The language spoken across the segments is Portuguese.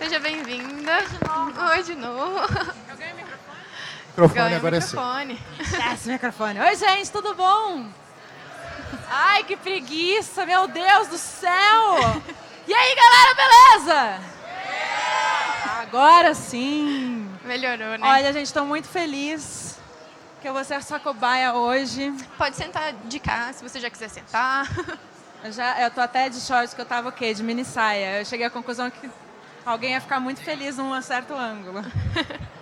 Seja bem-vinda. Oi de novo. Eu ganhei o microfone? O microfone Ganha o agora é seu. microfone. Esse microfone. Oi, gente, tudo bom? Ai, que preguiça, meu Deus do céu! E aí, galera, beleza? Agora sim. Melhorou, né? Olha, gente, estou muito feliz que eu vou ser sua cobaia hoje. Pode sentar de cá, se você já quiser sentar. Eu tô até de shorts, que eu tava o quê? De mini saia. Eu cheguei à conclusão que alguém ia ficar muito feliz num certo ângulo.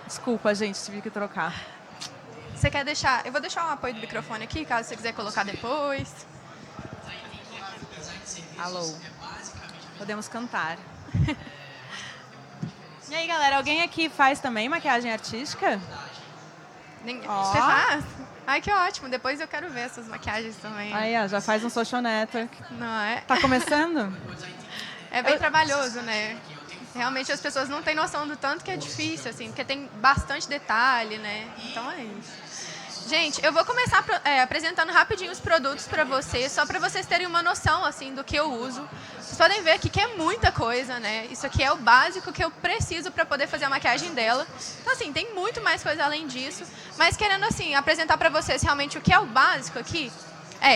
Desculpa, gente, tive que trocar. Você quer deixar... Eu vou deixar o apoio do microfone aqui, caso você quiser colocar depois. Alô. Podemos cantar. E aí, galera, alguém aqui faz também maquiagem artística? Você faz? Ai, que ótimo. Depois eu quero ver essas maquiagens também. Aí, ó, já faz um social network. Não é? Tá começando? É bem trabalhoso, né? Realmente as pessoas não têm noção do tanto que é difícil, assim, porque tem bastante detalhe, né? Então é isso. Gente, eu vou começar apresentando rapidinho os produtos para vocês, só para vocês terem uma noção, assim, do que eu uso. Vocês podem ver aqui que é muita coisa, né? Isso aqui é o básico que eu preciso para poder fazer a maquiagem dela. Então, assim, tem muito mais coisa além disso. Mas querendo, assim, apresentar para vocês realmente o que é o básico aqui,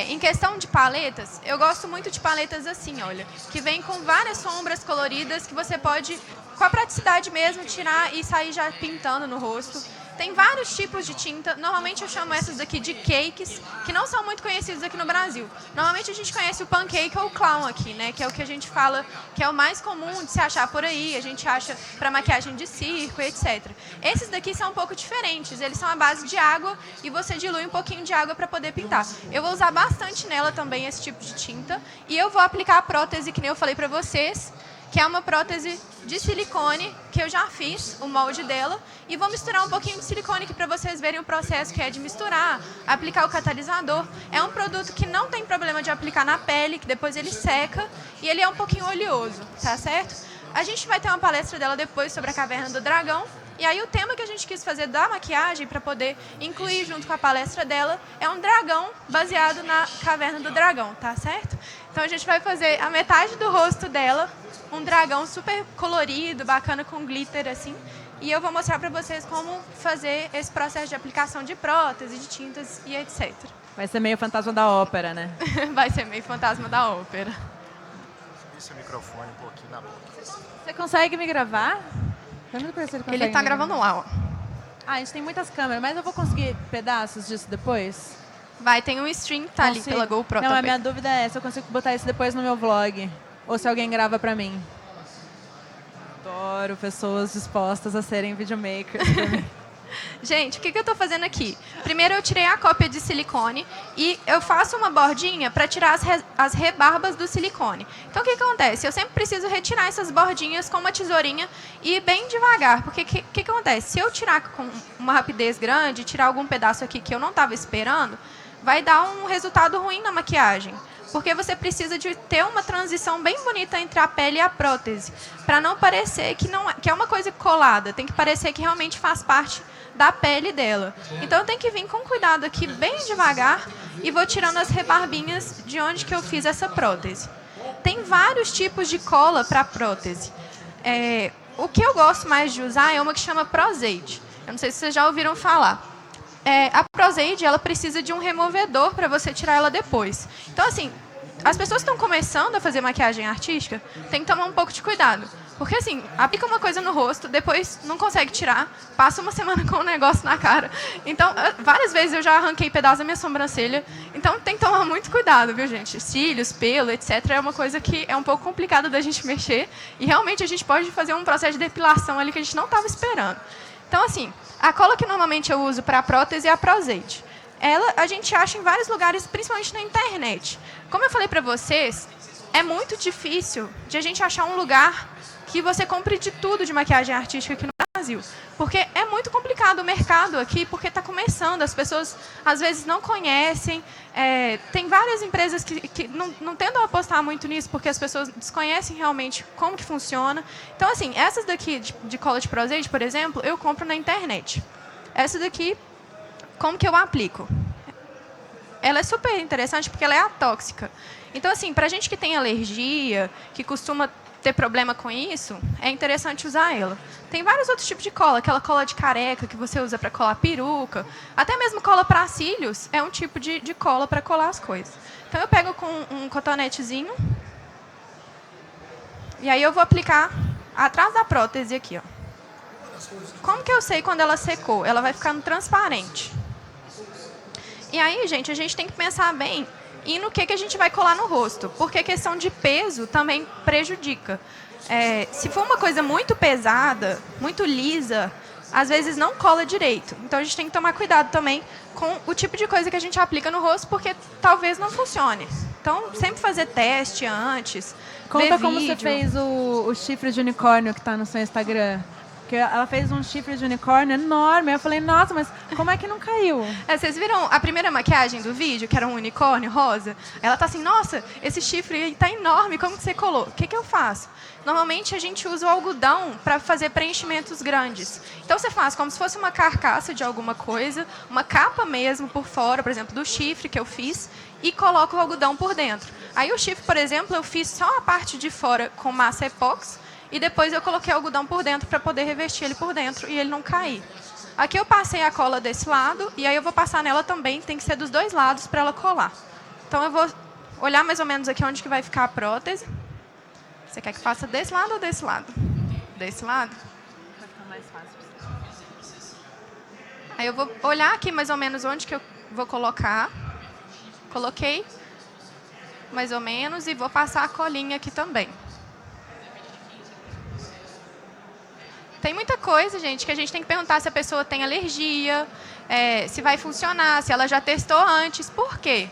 em questão de paletas, eu gosto muito de paletas assim, olha, que vem com várias sombras coloridas que você pode, com a praticidade mesmo, tirar e sair já pintando no rosto. Tem vários tipos de tinta. Normalmente eu chamo essas daqui de cakes, que não são muito conhecidos aqui no Brasil. Normalmente a gente conhece o pancake ou o clown aqui, né? Que é o que a gente fala que é o mais comum de se achar por aí. A gente acha para maquiagem de circo, etc. Esses daqui são um pouco diferentes. Eles são à base de água e você dilui um pouquinho de água para poder pintar. Eu vou usar bastante nela também esse tipo de tinta. E eu vou aplicar a prótese, que nem eu falei para vocês, que é uma prótese de silicone, que eu já fiz o molde dela, e vou misturar um pouquinho de silicone aqui para vocês verem o processo que é de misturar, aplicar o catalisador. É um produto que não tem problema de aplicar na pele, que depois ele seca, e ele é um pouquinho oleoso, tá certo? A gente vai ter uma palestra dela depois sobre a Caverna do Dragão, e aí o tema que a gente quis fazer da maquiagem, para poder incluir junto com a palestra dela, é um dragão baseado na Caverna do Dragão, tá certo? Então a gente vai fazer a metade do rosto dela, um dragão super colorido, bacana, com glitter, assim. E eu vou mostrar para vocês como fazer esse processo de aplicação de prótese, de tintas e etc. Vai ser meio fantasma da ópera, né? Vai ser meio fantasma da ópera. Esse microfone um pouquinho na boca. Você consegue me gravar? Ele tá gravando lá, ó. Ah, a gente tem muitas câmeras, mas eu vou conseguir pedaços disso depois? Vai, tem um stream que tá ali pela GoPro Não, também. a minha dúvida é se eu consigo botar isso depois no meu vlog. Ou se alguém grava pra mim. Adoro pessoas dispostas a serem videomakers pra mim. Gente, o que eu estou fazendo aqui? Primeiro eu tirei a cópia de silicone e eu faço uma bordinha para tirar as rebarbas do silicone. Então o que acontece? Eu sempre preciso retirar essas bordinhas com uma tesourinha e ir bem devagar. Porque o que acontece? Se eu tirar com uma rapidez grande, tirar algum pedaço aqui que eu não estava esperando, vai dar um resultado ruim na maquiagem. Porque você precisa de ter uma transição bem bonita entre a pele e a prótese, para não parecer que é uma coisa colada, tem que parecer que realmente faz parte da pele dela. Então eu tenho que vir com cuidado aqui, bem devagar, e vou tirando as rebarbinhas de onde que eu fiz essa prótese. Tem vários tipos de cola para prótese. O que eu gosto mais de usar é uma que chama Pros-Aide. Eu não sei se vocês já ouviram falar. A Pros-Aide, ela precisa de um removedor para você tirar ela depois. Então, assim, as pessoas que estão começando a fazer maquiagem artística têm que tomar um pouco de cuidado. Porque, assim, aplica uma coisa no rosto, depois não consegue tirar, passa uma semana com um negócio na cara. Então, várias vezes eu já arranquei pedaço da minha sobrancelha. Então, tem que tomar muito cuidado, viu, gente? Cílios, pelo, etc. é uma coisa que é um pouco complicada da gente mexer. E, realmente, a gente pode fazer um processo de depilação ali que a gente não estava esperando. Então, assim, a cola que normalmente eu uso para a prótese é a Pros-Aide. Ela a gente acha em vários lugares, principalmente na internet. Como eu falei para vocês, é muito difícil de a gente achar um lugar que você compre de tudo de maquiagem artística aqui no Brasil. Porque é muito complicado o mercado aqui, porque está começando, as pessoas às vezes não conhecem. Tem várias empresas que não tendam a apostar muito nisso, porque as pessoas desconhecem realmente como que funciona. Então, assim, essas daqui de cola de Pros-Aide, por exemplo, eu compro na internet. Essa daqui, como que eu aplico? Ela é super interessante porque ela é atóxica. Então, assim, para gente que tem alergia, que costuma ter problema com isso, é interessante usar ela. Tem vários outros tipos de cola, aquela cola de careca que você usa para colar peruca, até mesmo cola para cílios é um tipo de cola para colar as coisas. Então eu pego com um cotonetezinho e aí eu vou aplicar atrás da prótese aqui, ó. Como que eu sei quando ela secou? Ela vai ficando transparente. E aí, gente, a gente tem que pensar bem e no que a gente vai colar no rosto, porque a questão de peso também prejudica. Se for uma coisa muito pesada, muito lisa, às vezes não cola direito. Então, a gente tem que tomar cuidado também com o tipo de coisa que a gente aplica no rosto, porque talvez não funcione. Então, sempre fazer teste antes, Conta ver como vídeo. você fez o chifre de unicórnio que está no seu Instagram. Porque ela fez um chifre de unicórnio enorme. Eu falei, nossa, mas como é que não caiu? Vocês viram a primeira maquiagem do vídeo, que era um unicórnio rosa? Ela tá assim, nossa, esse chifre aí tá enorme, como que você colou? O que eu faço? Normalmente a gente usa o algodão para fazer preenchimentos grandes. Então você faz como se fosse uma carcaça de alguma coisa, uma capa mesmo por fora, por exemplo, do chifre que eu fiz, e coloco o algodão por dentro. Aí o chifre, por exemplo, eu fiz só a parte de fora com massa epóxi, e depois eu coloquei algodão por dentro para poder revestir ele por dentro e ele não cair. Aqui eu passei a cola desse lado e aí eu vou passar nela também, tem que ser dos dois lados para ela colar. Então eu vou olhar mais ou menos aqui onde que vai ficar a prótese. Você quer que faça desse lado ou desse lado? Desse lado? Vai ficar mais fácil. Aí eu vou olhar aqui mais ou menos onde que eu vou colocar. Coloquei mais ou menos e vou passar a colinha aqui também. Tem muita coisa, gente, que a gente tem que perguntar se a pessoa tem alergia, se vai funcionar, se ela já testou antes. Por quê?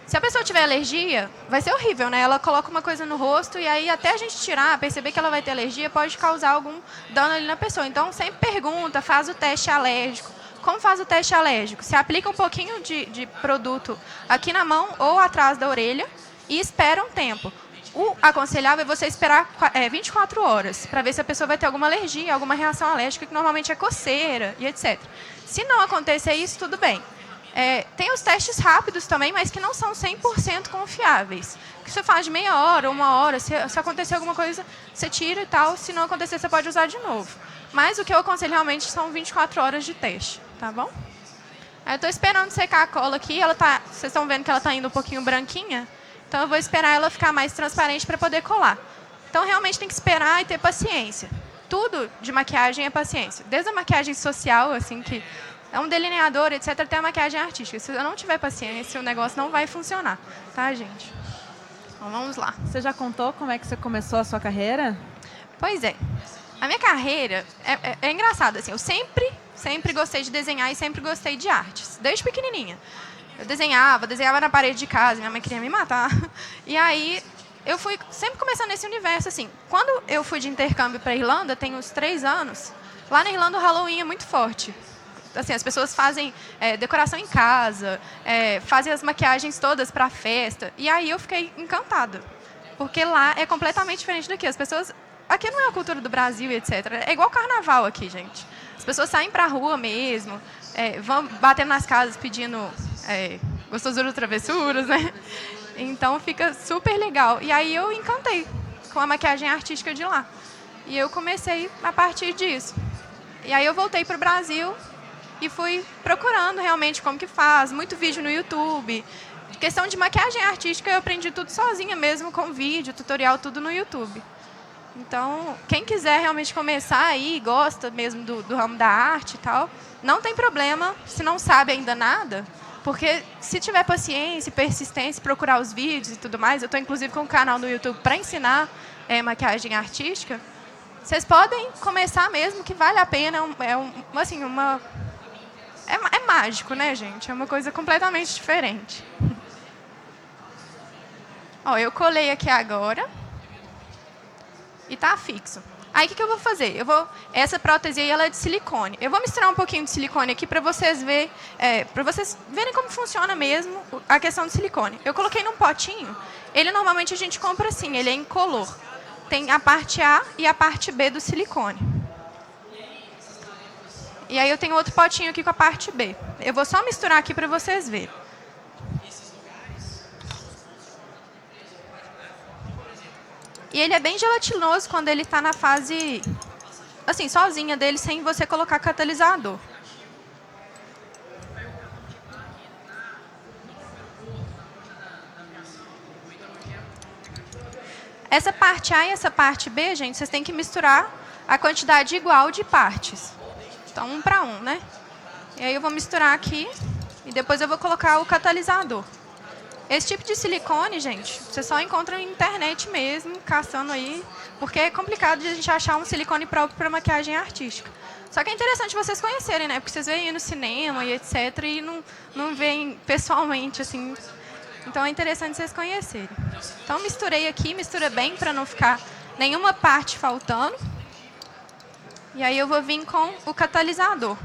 Se a pessoa tiver alergia, vai ser horrível, né? Ela coloca uma coisa no rosto e aí até a gente tirar, perceber que ela vai ter alergia, pode causar algum dano ali na pessoa. Então, sempre pergunta, faz o teste alérgico. Como faz o teste alérgico? Você aplica um pouquinho de produto aqui na mão ou atrás da orelha e espera um tempo. O aconselhável é você esperar 24 horas para ver se a pessoa vai ter alguma alergia, alguma reação alérgica, que normalmente é coceira e etc. Se não acontecer isso, tudo bem. Tem os testes rápidos também, mas que não são 100% confiáveis. Que você faz de meia hora ou uma hora, se acontecer alguma coisa, você tira e tal. Se não acontecer, você pode usar de novo. Mas o que eu aconselho realmente são 24 horas de teste, tá bom? Eu estou esperando secar a cola aqui. Vocês estão vendo que ela está indo um pouquinho branquinha? Então, eu vou esperar ela ficar mais transparente para poder colar. Então, realmente tem que esperar e ter paciência. Tudo de maquiagem é paciência. Desde a maquiagem social, assim, que é um delineador, etc., até a maquiagem artística. Se eu não tiver paciência, o negócio não vai funcionar. Tá, gente? Então, vamos lá. Você já contou como é que você começou a sua carreira? Pois é. A minha carreira é engraçada, assim. Eu sempre gostei de desenhar e sempre gostei de artes. Desde pequenininha. Eu desenhava na parede de casa, minha mãe queria me matar. E aí, eu fui sempre começando nesse universo, assim. Quando eu fui de intercâmbio para a Irlanda, tem uns 3 anos, lá na Irlanda o Halloween é muito forte. Assim, as pessoas fazem decoração em casa, fazem as maquiagens todas para a festa. E aí eu fiquei encantada, porque lá é completamente diferente daqui. As pessoas... Aqui não é a cultura do Brasil, etc. É igual carnaval aqui, gente. As pessoas saem para a rua mesmo, vão batendo nas casas pedindo... gostosuras, travessuras, né? Então fica super legal. E aí eu encantei com a maquiagem artística de lá. E eu comecei a partir disso. E aí eu voltei para o Brasil e fui procurando realmente como que faz. Muito vídeo no YouTube. Questão de maquiagem artística eu aprendi tudo sozinha mesmo, com vídeo, tutorial, tudo no YouTube. Então, quem quiser realmente começar aí, gosta mesmo do ramo da arte e tal, não tem problema, se não sabe ainda nada. Porque se tiver paciência e persistência, procurar os vídeos e tudo mais, eu estou inclusive com um canal no YouTube para ensinar maquiagem artística, vocês podem começar mesmo, que vale a pena. É mágico, né, gente? É uma coisa completamente diferente. Ó, eu colei aqui agora e tá fixo. Aí, o que eu vou fazer? Essa prótese aí, ela é de silicone. Eu vou misturar um pouquinho de silicone aqui para vocês verem como funciona mesmo a questão do silicone. Eu coloquei num potinho. Ele, normalmente, a gente compra assim, ele é incolor. Tem a parte A e a parte B do silicone. E aí, eu tenho outro potinho aqui com a parte B. Eu vou só misturar aqui para vocês verem. E ele é bem gelatinoso quando ele está na fase, assim, sozinha dele, sem você colocar catalisador. Essa parte A e essa parte B, gente, vocês têm que misturar a quantidade igual de partes. Então, 1 para 1, né? E aí eu vou misturar aqui e depois eu vou colocar o catalisador. Esse tipo de silicone, gente, você só encontra na internet mesmo, caçando aí, porque é complicado de a gente achar um silicone próprio para maquiagem artística. Só que é interessante vocês conhecerem, né? Porque vocês veem no cinema e etc. e não veem pessoalmente, assim. Então é interessante vocês conhecerem. Então misturei aqui, mistura bem para não ficar nenhuma parte faltando. E aí eu vou vir com o catalisador.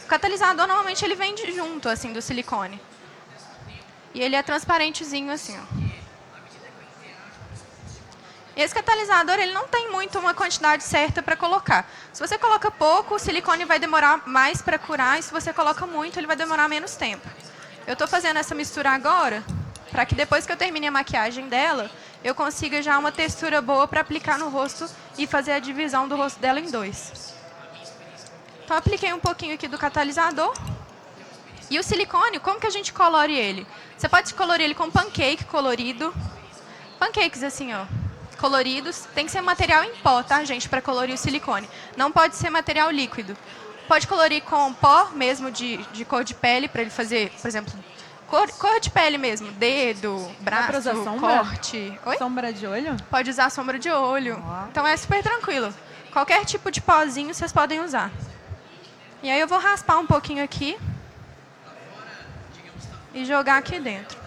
O catalisador normalmente ele vem junto assim do silicone. E ele é transparentezinho assim, ó. Esse catalisador ele não tem muito uma quantidade certa para colocar. Se você coloca pouco, o silicone vai demorar mais para curar, e se você coloca muito, ele vai demorar menos tempo. Eu estou fazendo essa mistura agora, para que depois que eu termine a maquiagem dela, eu consiga já uma textura boa para aplicar no rosto e fazer a divisão do rosto dela em 2. Então, apliquei um pouquinho aqui do catalisador. E o silicone, como que a gente colore ele? Você pode colorir ele com pancake colorido. Pancakes assim, ó, coloridos. Tem que ser material em pó, tá, gente, para colorir o silicone. Não pode ser material líquido. Pode colorir com pó mesmo de cor de pele, para ele fazer, por exemplo, cor de pele mesmo. Dedo, braço, pra usar sombra? corte. Oi? Sombra de olho? Pode usar sombra de olho. Ó. Então é super tranquilo. Qualquer tipo de pozinho vocês podem usar. E aí eu vou raspar um pouquinho aqui e jogar aqui dentro.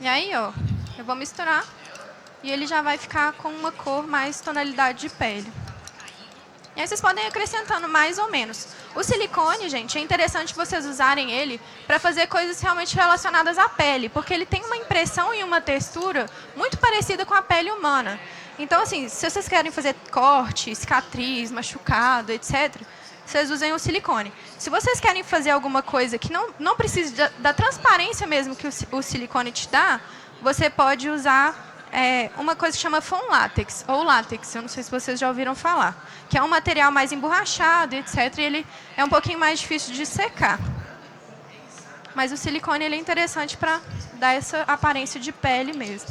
E aí, ó, eu vou misturar e ele já vai ficar com uma cor mais tonalidade de pele. E aí vocês podem ir acrescentando mais ou menos. O silicone, gente, é interessante vocês usarem ele para fazer coisas realmente relacionadas à pele, porque ele tem uma impressão e uma textura muito parecida com a pele humana. Então, assim, se vocês querem fazer corte, cicatriz, machucado, etc., vocês usem o silicone. Se vocês querem fazer alguma coisa que não precise da transparência mesmo que o silicone te dá, você pode usar uma coisa que chama foam látex, ou látex, eu não sei se vocês já ouviram falar, que é um material mais emborrachado, etc., e ele é um pouquinho mais difícil de secar. Mas o silicone ele é interessante para dar essa aparência de pele mesmo.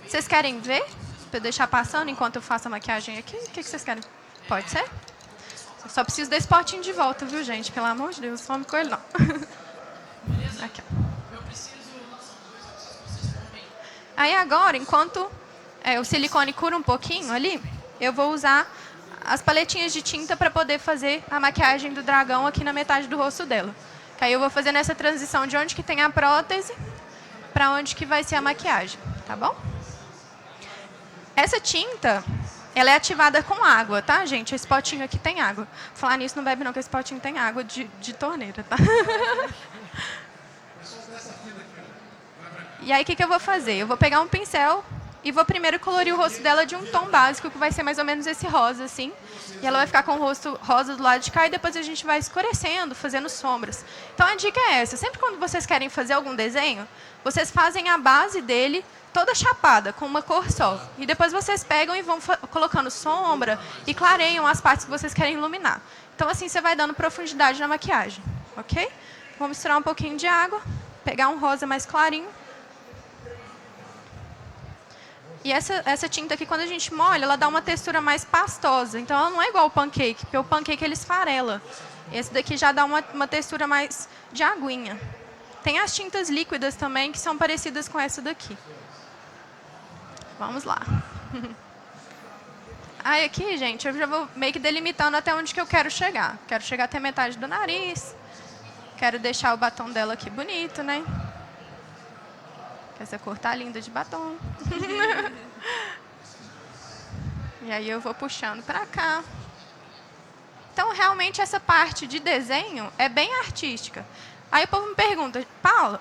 Vocês querem ver? Para eu deixar passando enquanto eu faço a maquiagem aqui? O que vocês querem? Pode ser? Eu só preciso desse potinho de volta, viu, gente? Pelo amor de Deus, não some com ele, não. Aqui, ó. Aí agora, enquanto o silicone cura um pouquinho ali, eu vou usar as paletinhas de tinta para poder fazer a maquiagem do dragão aqui na metade do rosto dela. Que aí eu vou fazer nessa transição de onde que tem a prótese para onde que vai ser a maquiagem, tá bom? Essa tinta, ela é ativada com água, tá, gente? Esse potinho aqui tem água. Falar nisso não bebe não, que esse potinho tem água de torneira, tá? E aí, o que eu vou fazer? Eu vou pegar um pincel e vou primeiro colorir o rosto dela de um tom básico, que vai ser mais ou menos esse rosa, assim. E ela vai ficar com o rosto rosa do lado de cá e depois a gente vai escurecendo, fazendo sombras. Então, a dica é essa. Sempre quando vocês querem fazer algum desenho, vocês fazem a base dele toda chapada, com uma cor só. E depois vocês pegam e vão colocando sombra e clareiam as partes que vocês querem iluminar. Então, assim, você vai dando profundidade na maquiagem, ok? Vou misturar um pouquinho de água, pegar um rosa mais clarinho. E essa tinta aqui, quando a gente molha, ela dá uma textura mais pastosa. Então, ela não é igual ao pancake, porque o pancake ele esfarela. Esse daqui já dá uma textura mais de aguinha. Tem as tintas líquidas também, que são parecidas com essa daqui. Vamos lá. Aí aqui, gente, eu já vou meio que delimitando até onde que eu quero chegar. Quero chegar até metade do nariz. Quero deixar o batom dela aqui bonito, né? Essa cor tá linda de batom. E aí eu vou puxando pra cá. Então, realmente, essa parte de desenho é bem artística. Aí o povo me pergunta, Paula,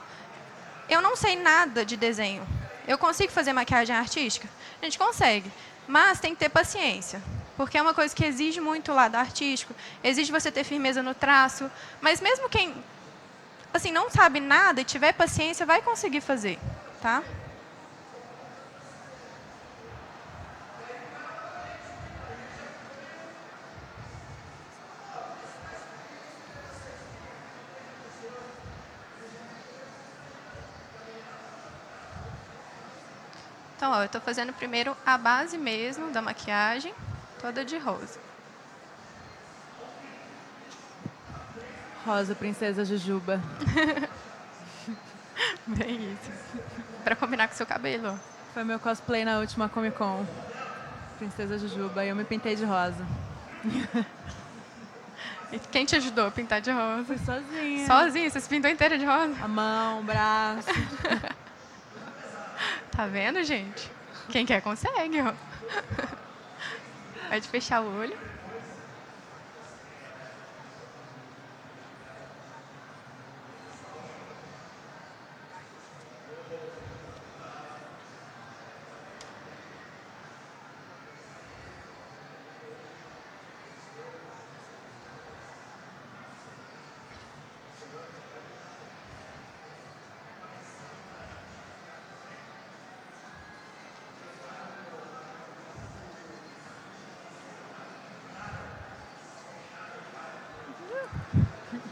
eu não sei nada de desenho. Eu consigo fazer maquiagem artística? A gente consegue, mas tem que ter paciência. porque é uma coisa que exige muito o lado artístico, exige você ter firmeza no traço, mas mesmo quem assim, não sabe nada e tiver paciência, vai conseguir fazer, tá? Então, ó, eu estou fazendo primeiro a base mesmo da maquiagem, toda de rosa. Rosa, princesa Jujuba. Bem isso. Para combinar com o seu cabelo. Ó. Foi meu cosplay na última Comic Con. Princesa Jujuba. E eu me pintei de rosa. E quem te ajudou a pintar de rosa? Fui sozinha. Sozinha? Você se pintou inteira de rosa? A mão, o braço. Tá vendo, gente? Quem quer consegue, ó. Pode fechar o olho.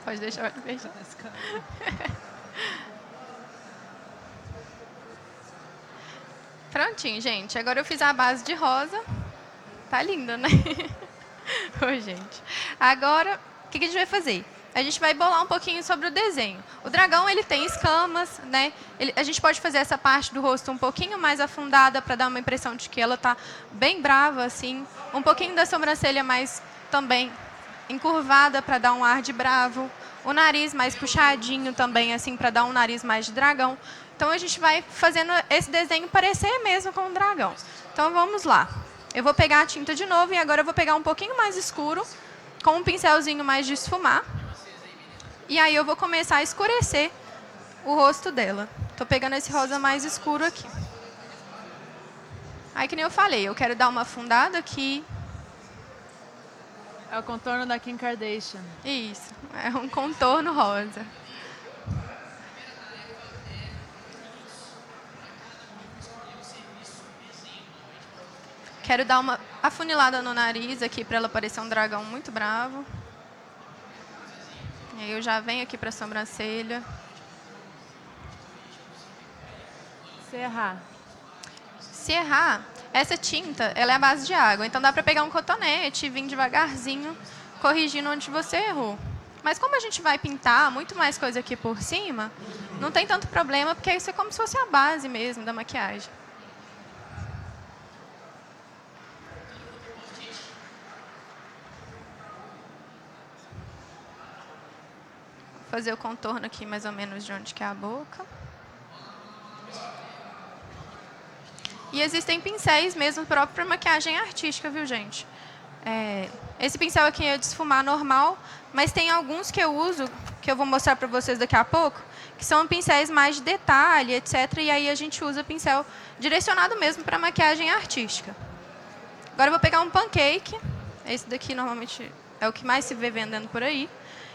Pode deixar o olho fechado. Prontinho, gente. Agora eu fiz a base de rosa. Tá linda, né? Oi, gente. Agora, o que a gente vai fazer? A gente vai bolar um pouquinho sobre o desenho. O dragão, ele tem escamas, né? A gente pode fazer essa parte do rosto um pouquinho mais afundada para dar uma impressão de que ela tá bem brava, assim. Um pouquinho da sobrancelha mais também encurvada para dar um ar de bravo. O nariz mais puxadinho também, assim, para dar um nariz mais de dragão. Então, a gente vai fazendo esse desenho parecer mesmo com um dragão. Então, vamos lá. Eu vou pegar a tinta de novo e agora eu vou pegar um pouquinho mais escuro, com um pincelzinho mais de esfumar. E aí, eu vou começar a escurecer o rosto dela. Estou pegando esse rosa mais escuro aqui. Aí, que nem eu falei, eu quero dar uma afundada aqui. É o contorno da Kim Kardashian. Isso, é um contorno rosa. Quero dar uma afunilada no nariz aqui para ela parecer um dragão muito bravo. E aí eu já venho aqui para a sobrancelha. Se errar. Se errar, essa tinta ela é a base de água, então dá para pegar um cotonete e vir devagarzinho, corrigindo onde você errou. Mas como a gente vai pintar muito mais coisa aqui por cima, não tem tanto problema, porque isso é como se fosse a base mesmo da maquiagem. Vou fazer o contorno aqui mais ou menos de onde que é a boca. E existem pincéis mesmo próprios para maquiagem artística, viu, gente? Esse pincel aqui é de esfumar normal, mas tem alguns que eu uso, que eu vou mostrar para vocês daqui a pouco, que são pincéis mais de detalhe, etc. E aí a gente usa pincel direcionado mesmo para maquiagem artística. Agora eu vou pegar um pancake. Esse daqui normalmente é o que mais se vê vendendo por aí.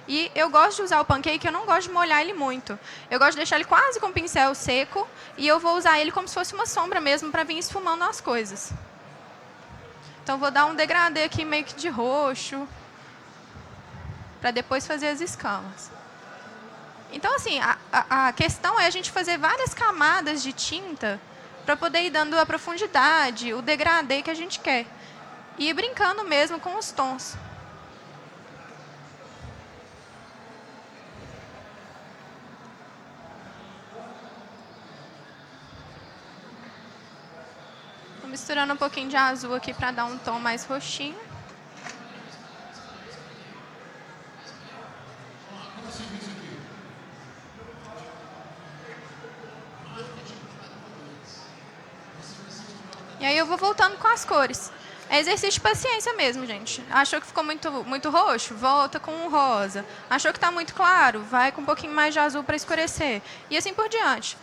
E eu gosto de usar o pancake, eu não gosto de molhar ele muito. Eu gosto de deixar ele quase com o pincel seco e eu vou usar ele como se fosse uma sombra mesmo para vir esfumando as coisas. Então, vou dar um degradê aqui meio que de roxo para depois fazer as escamas. Então, assim, a questão é a gente fazer várias camadas de tinta para poder ir dando a profundidade, o degradê que a gente quer. E ir brincando mesmo com os tons. Misturando um pouquinho de azul aqui para dar um tom mais roxinho. E aí eu vou voltando com as cores. É exercício de paciência mesmo, gente. Achou que ficou muito roxo? Volta com um rosa. Achou que está muito claro? Vai com um pouquinho mais de azul para escurecer. E assim por diante.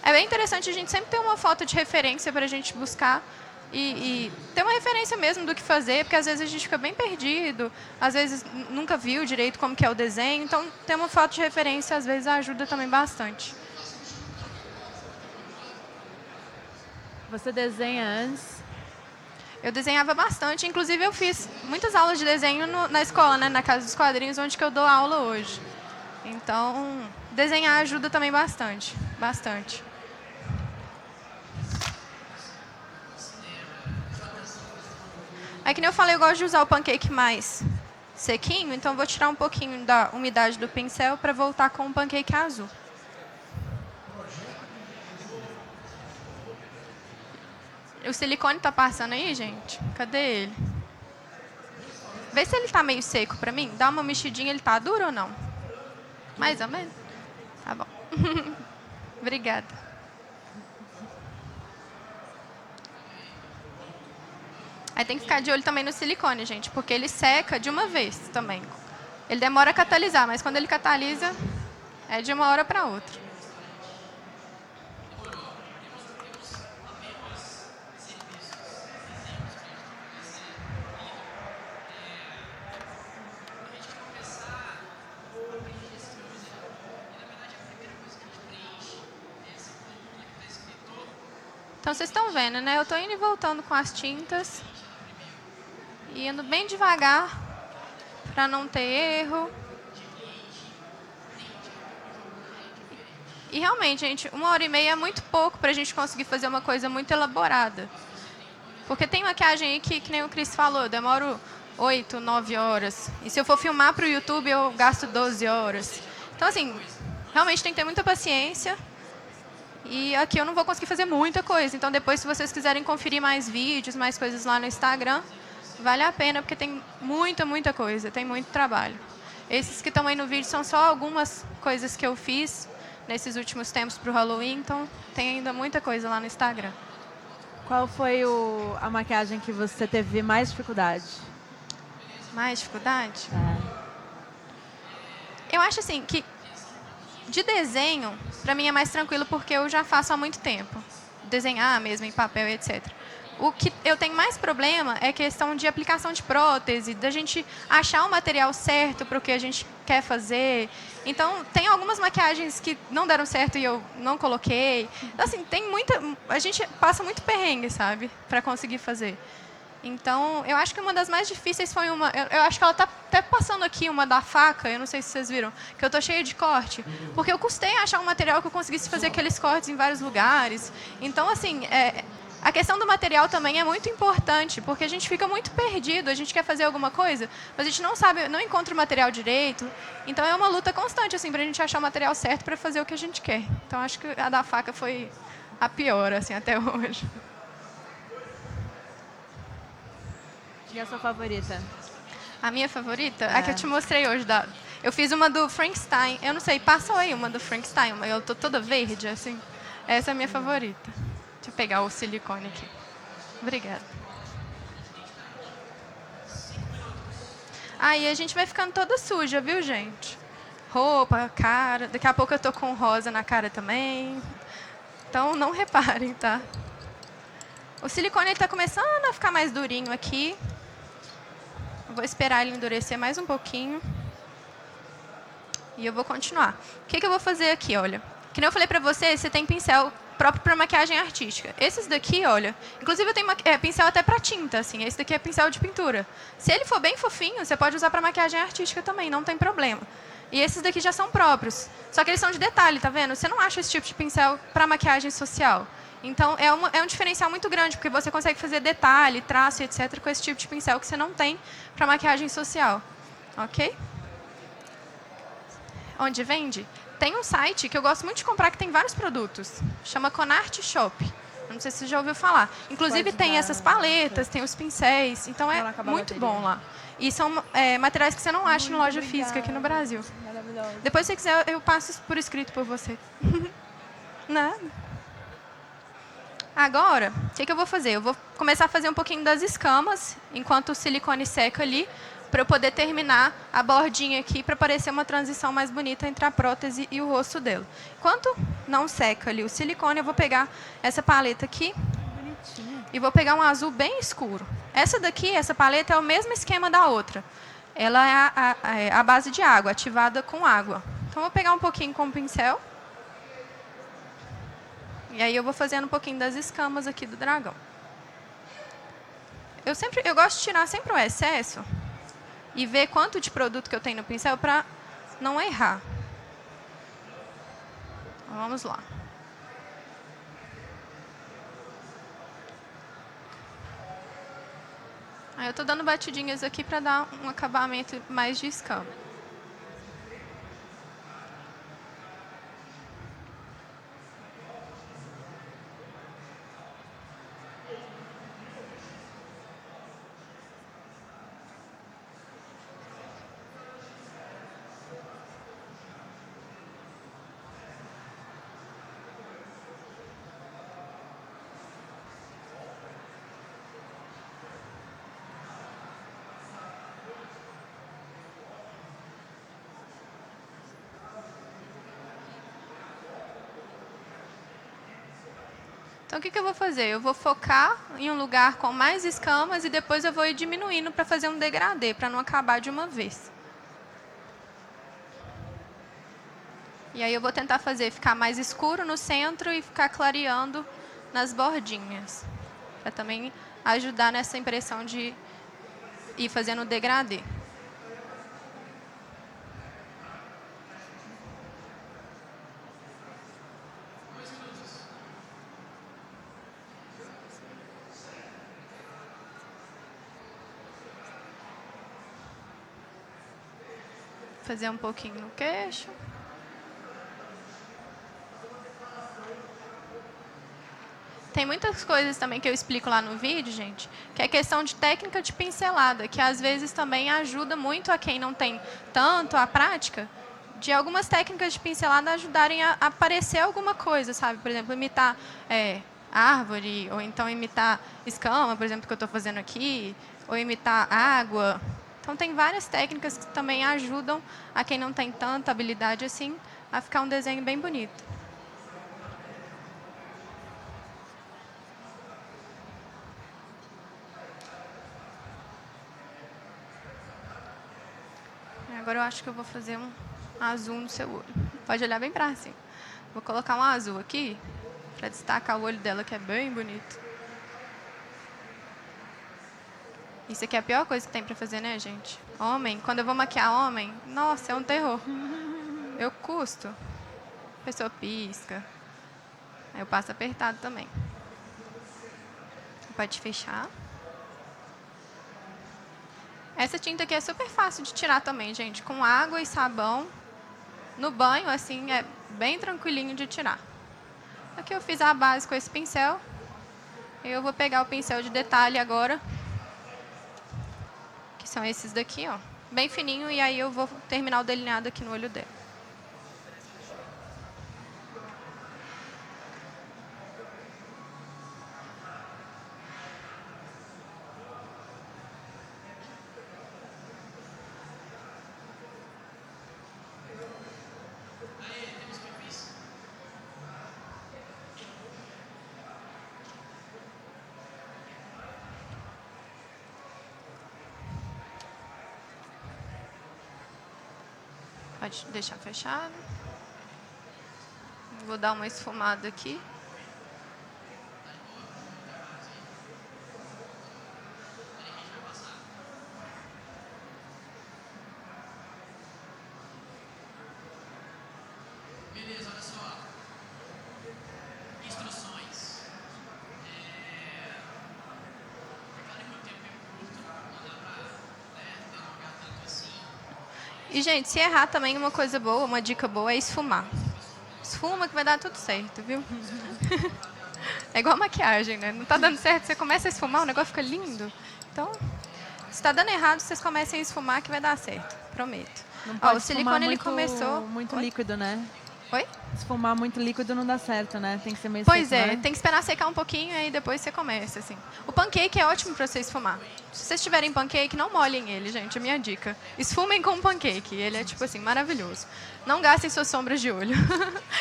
É bem interessante a gente sempre ter uma foto de referência para a gente buscar e ter uma referência mesmo do que fazer, porque às vezes a gente fica bem perdido, às vezes nunca viu direito como que é o desenho, então ter uma foto de referência às vezes ajuda também bastante. Você desenha antes? Eu desenhava bastante, inclusive eu fiz muitas aulas de desenho na escola, né, na Casa dos Quadrinhos, onde que eu dou aula hoje. Então, desenhar ajuda também bastante, bastante. Aí, que nem eu falei, eu gosto de usar o pancake mais sequinho, então eu vou tirar um pouquinho da umidade do pincel para voltar com o pancake azul. O silicone tá passando aí, gente? Cadê ele? Vê se ele tá meio seco pra mim. Dá uma mexidinha, ele tá duro ou não? Mais ou menos? Tá bom. Obrigada. Aí tem que ficar de olho também no silicone, gente, porque ele seca de uma vez também. Ele demora a catalisar, mas quando ele catalisa, é de uma hora para outra. Então, vocês estão vendo, né? Eu estou indo e voltando com as tintas. E indo bem devagar, para não ter erro. E realmente, gente, 1h30 é muito pouco para a gente conseguir fazer uma coisa muito elaborada. Porque tem maquiagem aí que nem o Cris falou, eu demoro 8, 9 horas. E se eu for filmar para o YouTube, eu gasto 12 horas. Então, assim, realmente tem que ter muita paciência. E aqui eu não vou conseguir fazer muita coisa. Então, depois, se vocês quiserem conferir mais vídeos, mais coisas lá no Instagram, vale a pena, porque tem muita coisa, tem muito trabalho. Esses que estão aí no vídeo são só algumas coisas que eu fiz nesses últimos tempos para o Halloween, então tem ainda muita coisa lá no Instagram. Qual foi a maquiagem que você teve mais dificuldade? Mais dificuldade? Eu acho assim que de desenho, para mim é mais tranquilo porque eu já faço há muito tempo. Desenhar mesmo em papel, etc. O que eu tenho mais problema é questão de aplicação de prótese, da gente achar o material certo para o que a gente quer fazer. Então, tem algumas maquiagens que não deram certo e eu não coloquei. Então, assim, a gente passa muito perrengue, sabe, para conseguir fazer. Então, eu acho que uma das mais difíceis foi uma... Eu acho que ela está até passando aqui, uma da faca, eu não sei se vocês viram, que eu estou cheia de corte. Porque eu custei achar um material que eu conseguisse fazer aqueles cortes em vários lugares. Então, assim, a questão do material também é muito importante, porque a gente fica muito perdido, a gente quer fazer alguma coisa, mas a gente não sabe, não encontra o material direito. Então, é uma luta constante, assim, para a gente achar o material certo para fazer o que a gente quer. Então, acho que a da faca foi a pior, assim, até hoje. E a sua favorita? A minha favorita? A que eu te mostrei hoje. Eu fiz uma do Frankenstein. Eu não sei, passou aí uma do Frankenstein. Eu tô toda verde, assim. Essa é a minha favorita. Deixa eu pegar o silicone aqui. Obrigada. Aí a gente vai ficando toda suja, viu, gente? Roupa, cara. Daqui a pouco eu tô com rosa na cara também. Então, não reparem, tá? O silicone está começando a ficar mais durinho aqui. Vou esperar ele endurecer mais um pouquinho. E eu vou continuar. O que eu vou fazer aqui, olha? Que nem eu falei pra você, você tem pincel próprio para maquiagem artística. Esses daqui, olha... Inclusive, eu tenho pincel até para tinta, assim. Esse daqui é pincel de pintura. Se ele for bem fofinho, você pode usar para maquiagem artística também, não tem problema. E esses daqui já são próprios. Só que eles são de detalhe, tá vendo? Você não acha esse tipo de pincel para maquiagem social. Então, é um diferencial muito grande, porque você consegue fazer detalhe, traço, etc., com esse tipo de pincel que você não tem para maquiagem social. Ok? Onde vende? Tem um site que eu gosto muito de comprar, que tem vários produtos. Chama Conart Shop. Não sei se você já ouviu falar. Inclusive, tem essas paletas, tem os pincéis. Então, é muito bom lá. E são materiais que você não acha em loja física aqui no Brasil. Maravilhoso. Depois, se você quiser, eu passo por escrito por você. Nada. Agora, o que eu vou fazer? Eu vou começar a fazer um pouquinho das escamas, enquanto o silicone seca ali, para eu poder terminar a bordinha aqui, para parecer uma transição mais bonita entre a prótese e o rosto dela. Enquanto não seca ali o silicone, eu vou pegar essa paleta aqui. Bonitinho. e vou pegar um azul bem escuro. Essa daqui, essa paleta, é o mesmo esquema da outra. Ela é a base de água, ativada com água. Então, vou pegar um pouquinho com o pincel. E aí, eu vou fazendo um pouquinho das escamas aqui do dragão. Eu gosto de tirar sempre o excesso e ver quanto de produto que eu tenho no pincel para não errar. Então, vamos lá. Aí eu estou dando batidinhas aqui para dar um acabamento mais de escama. Então, o que eu vou fazer? Eu vou focar em um lugar com mais escamas e depois eu vou ir diminuindo para fazer um degradê, para não acabar de uma vez. E aí eu vou tentar ficar mais escuro no centro e ficar clareando nas bordinhas, para também ajudar nessa impressão de ir fazendo o degradê. Fazer um pouquinho no queixo. Tem muitas coisas também que eu explico lá no vídeo, gente, que é questão de técnica de pincelada, que às vezes também ajuda muito a quem não tem tanto a prática, de algumas técnicas de pincelada ajudarem a aparecer alguma coisa, sabe? Por exemplo, imitar árvore, ou então imitar escama, por exemplo, que eu estou fazendo aqui, ou imitar água. Então, tem várias técnicas que também ajudam a quem não tem tanta habilidade assim a ficar um desenho bem bonito. Agora eu acho que eu vou fazer um azul no seu olho. Pode olhar bem para cima. Vou colocar um azul aqui para destacar o olho dela, que é bem bonito. Isso aqui é a pior coisa que tem pra fazer, né, gente? Homem, quando eu vou maquiar homem, nossa, é um terror. Eu custo. A pessoa pisca. Aí eu passo apertado também. Pode fechar. Essa tinta aqui é super fácil de tirar também, gente. Com água e sabão. No banho, assim, é bem tranquilinho de tirar. Aqui eu fiz a base com esse pincel. Eu vou pegar o pincel de detalhe agora. São esses daqui, ó, bem fininho, e aí eu vou terminar o delineado aqui no olho dela. Pode deixar fechado. Vou dar uma esfumada aqui. Beleza, olha só. Instruções. Claro que o tempo é curto, não dá pra delongar tanto assim. E, gente, se errar também, uma coisa boa, uma dica boa é esfumar. Esfuma que vai dar tudo certo, viu? É igual maquiagem, né? Não tá dando certo, você começa a esfumar, o negócio fica lindo. Então, se tá dando errado, vocês comecem a esfumar que vai dar certo, prometo. Não pode Ó, o silicone, ele muito, começou... muito Oi? líquido, né? Oi? Esfumar muito líquido não dá certo, né? Tem que ser meio Pois seco, é, né? tem que esperar secar um pouquinho e aí depois você começa, assim. O pancake é ótimo para você esfumar. Se vocês tiverem pancake, não molhem ele, gente, é minha dica. Esfumem com pancake, ele é, tipo assim, maravilhoso. Não gastem suas sombras de olho,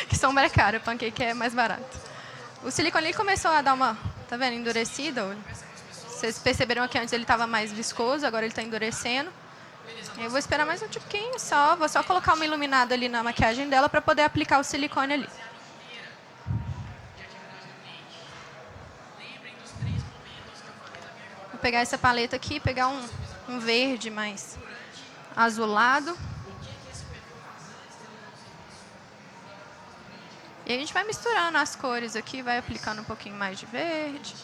que sombra é cara, pancake é mais barato. O silicone ele começou a dar uma Tá vendo? Endurecido. Vocês perceberam que antes ele estava mais viscoso, agora ele está endurecendo. Eu vou esperar mais um tiquinho só. Vou só colocar uma iluminada ali na maquiagem dela para poder aplicar o silicone ali. Vou pegar essa paleta aqui e pegar um verde mais azulado. E a gente vai misturando as cores aqui, vai aplicando um pouquinho mais de verde,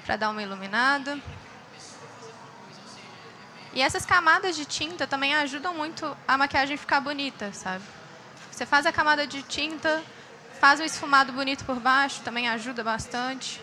para dar uma iluminada. E essas camadas de tinta também ajudam muito a maquiagem ficar bonita, sabe? Você faz a camada de tinta, faz um esfumado bonito por baixo, também ajuda bastante.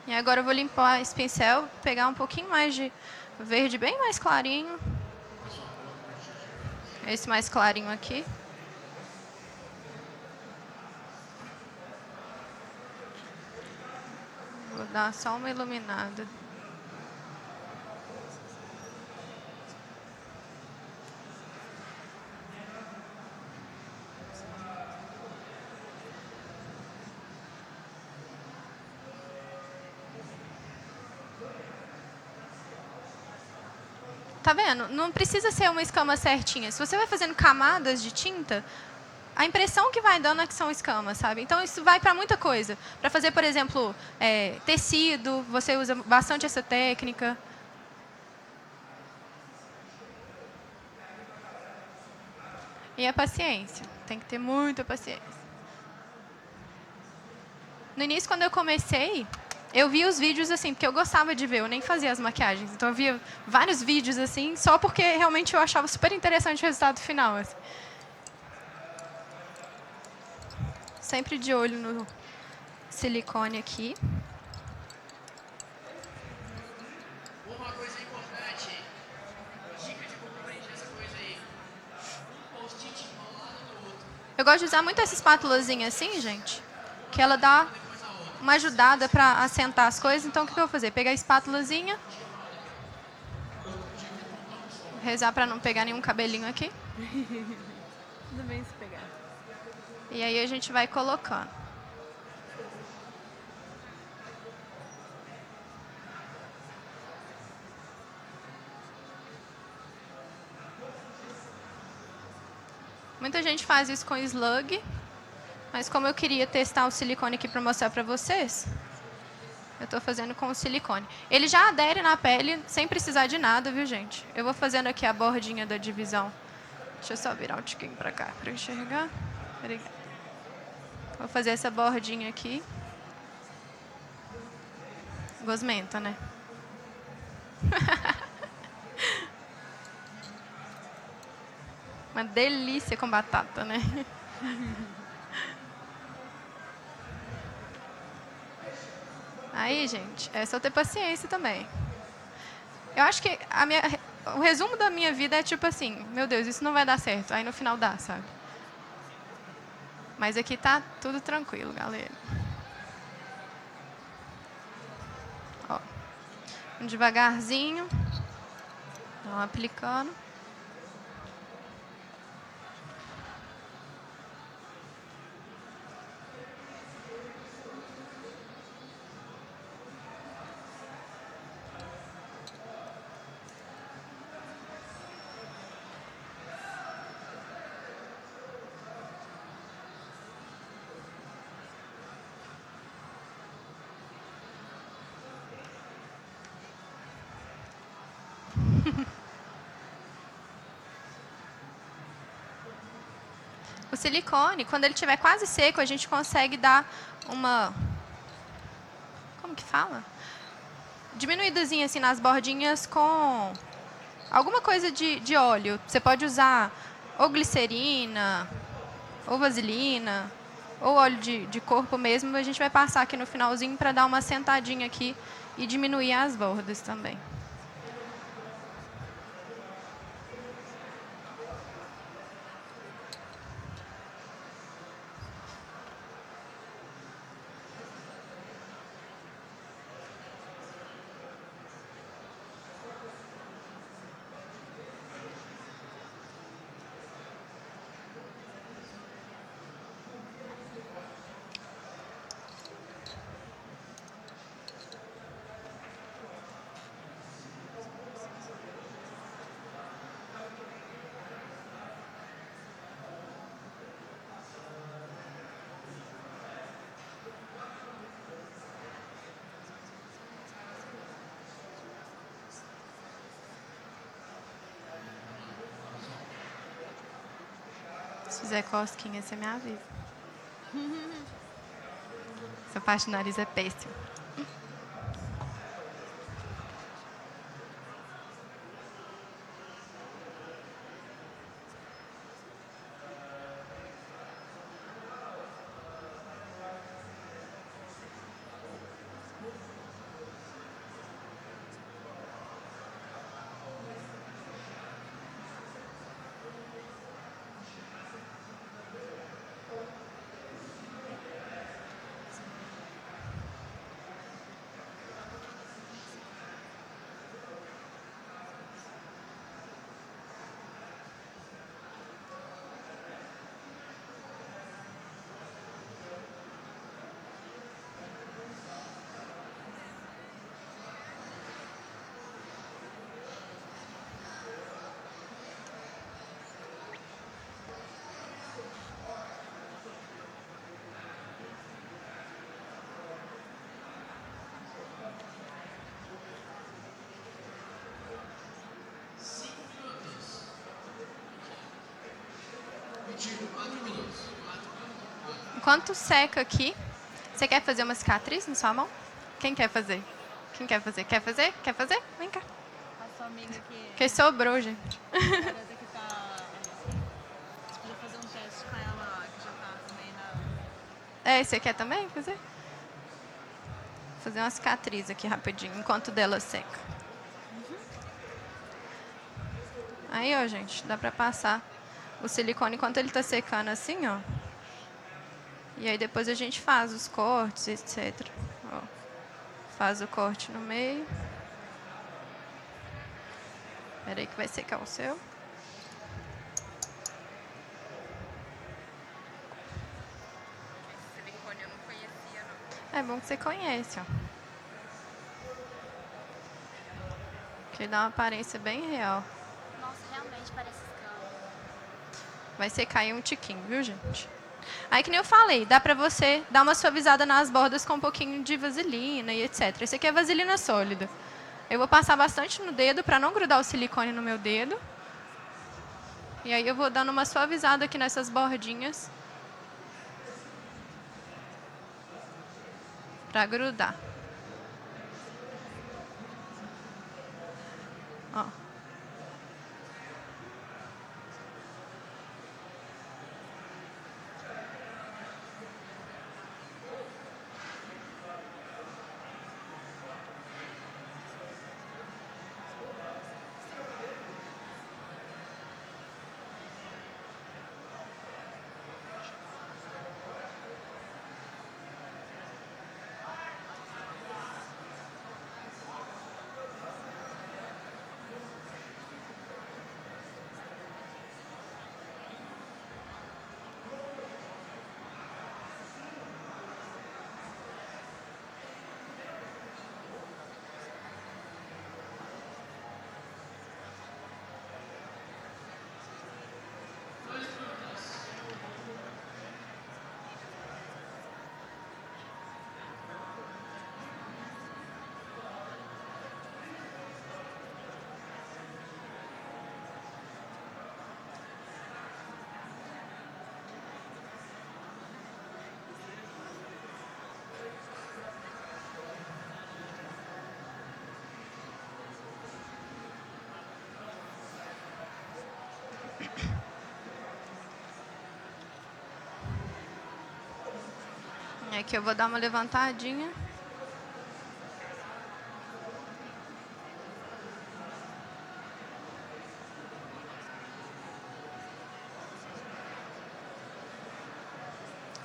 E agora eu vou limpar esse pincel, pegar um pouquinho mais de verde bem mais clarinho. Esse mais clarinho aqui. Vou dar só uma iluminada. Tá vendo? Não precisa ser uma escama certinha. Se você vai fazendo camadas de tinta, a impressão que vai dando é que são escamas, sabe? Então, isso vai para muita coisa. Para fazer, por exemplo, tecido, você usa bastante essa técnica. E a paciência. Tem que ter muita paciência. No início, quando eu comecei, eu via os vídeos assim, porque eu gostava de ver, eu nem fazia as maquiagens. Então, eu via vários vídeos assim, só porque realmente eu achava super interessante o resultado final. Assim. Sempre de olho no silicone aqui. Uma coisa importante, dica de como preencher essa coisa aí. Um post-it ao lado do outro. Eu gosto de usar muito essa espátulazinha assim, gente, que ela dá uma ajudada para assentar as coisas. Então, o que eu vou fazer? Pegar a espátulazinha, rezar para não pegar nenhum cabelinho aqui. Tudo bem se pegar. E aí a gente vai colocando. Muita gente faz isso com slug, mas como eu queria testar o silicone aqui para mostrar para vocês, eu estou fazendo com o silicone. Ele já adere na pele sem precisar de nada, viu, gente? Eu vou fazendo aqui a bordinha da divisão. Deixa eu só virar um tiquinho para cá para enxergar. Obrigada. Vou fazer essa bordinha aqui. Gosmenta, né? Uma delícia com batata, né? Aí, gente, é só ter paciência também. Eu acho que o resumo da minha vida é tipo assim, meu Deus, isso não vai dar certo. Aí no final dá, sabe? Mas aqui tá tudo tranquilo, galera. Ó, devagarzinho. Vamos aplicando. O silicone, quando ele estiver quase seco, a gente consegue dar uma... Como que fala? Diminuídazinha assim nas bordinhas com alguma coisa de óleo. Você pode usar ou glicerina, ou vaselina, ou óleo de corpo mesmo. A gente vai passar aqui no finalzinho para dar uma sentadinha aqui e diminuir as bordas também. Se fizer cosquinha, você me avisa. Essa parte do nariz é péssima. Enquanto seca aqui, você quer fazer uma cicatriz na sua mão? Quem quer fazer? Quem quer fazer? Quer fazer? Quer fazer? Vem cá. A sua amiga que Que sobrou, gente. garota que tá. Você podia fazer um teste com ela que já tá também na. É, você quer também fazer? Vou fazer uma cicatriz aqui rapidinho, enquanto dela seca. Aí, ó, gente, dá pra passar o silicone enquanto ele tá secando assim, ó. E aí depois a gente faz os cortes, etc. Ó, faz o corte no meio. Espera aí que vai secar o seu. Esse silicone eu não conhecia, não. É bom que você conhece, ó. Que dá uma aparência bem real. Nossa, realmente parece escama. Vai secar aí um tiquinho, viu, gente? Aí, que nem eu falei, dá pra você dar uma suavizada nas bordas com um pouquinho de vaselina e etc. Esse aqui é vaselina sólida. Eu vou passar bastante no dedo pra não grudar o silicone no meu dedo. E aí eu vou dando uma suavizada aqui nessas bordinhas. Pra grudar. Ó. Aqui eu vou dar uma levantadinha.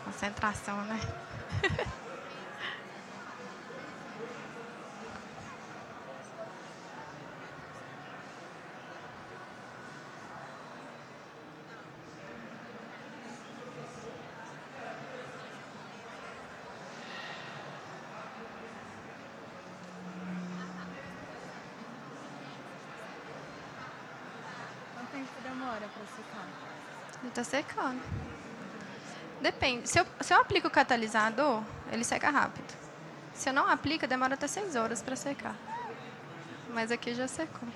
Concentração, né? Quanto tempo demora pra secar? Ele tá secando. Depende. Se eu aplico o catalisador, ele seca rápido. Se eu não aplico, demora até 6 horas para secar. Mas aqui já secou.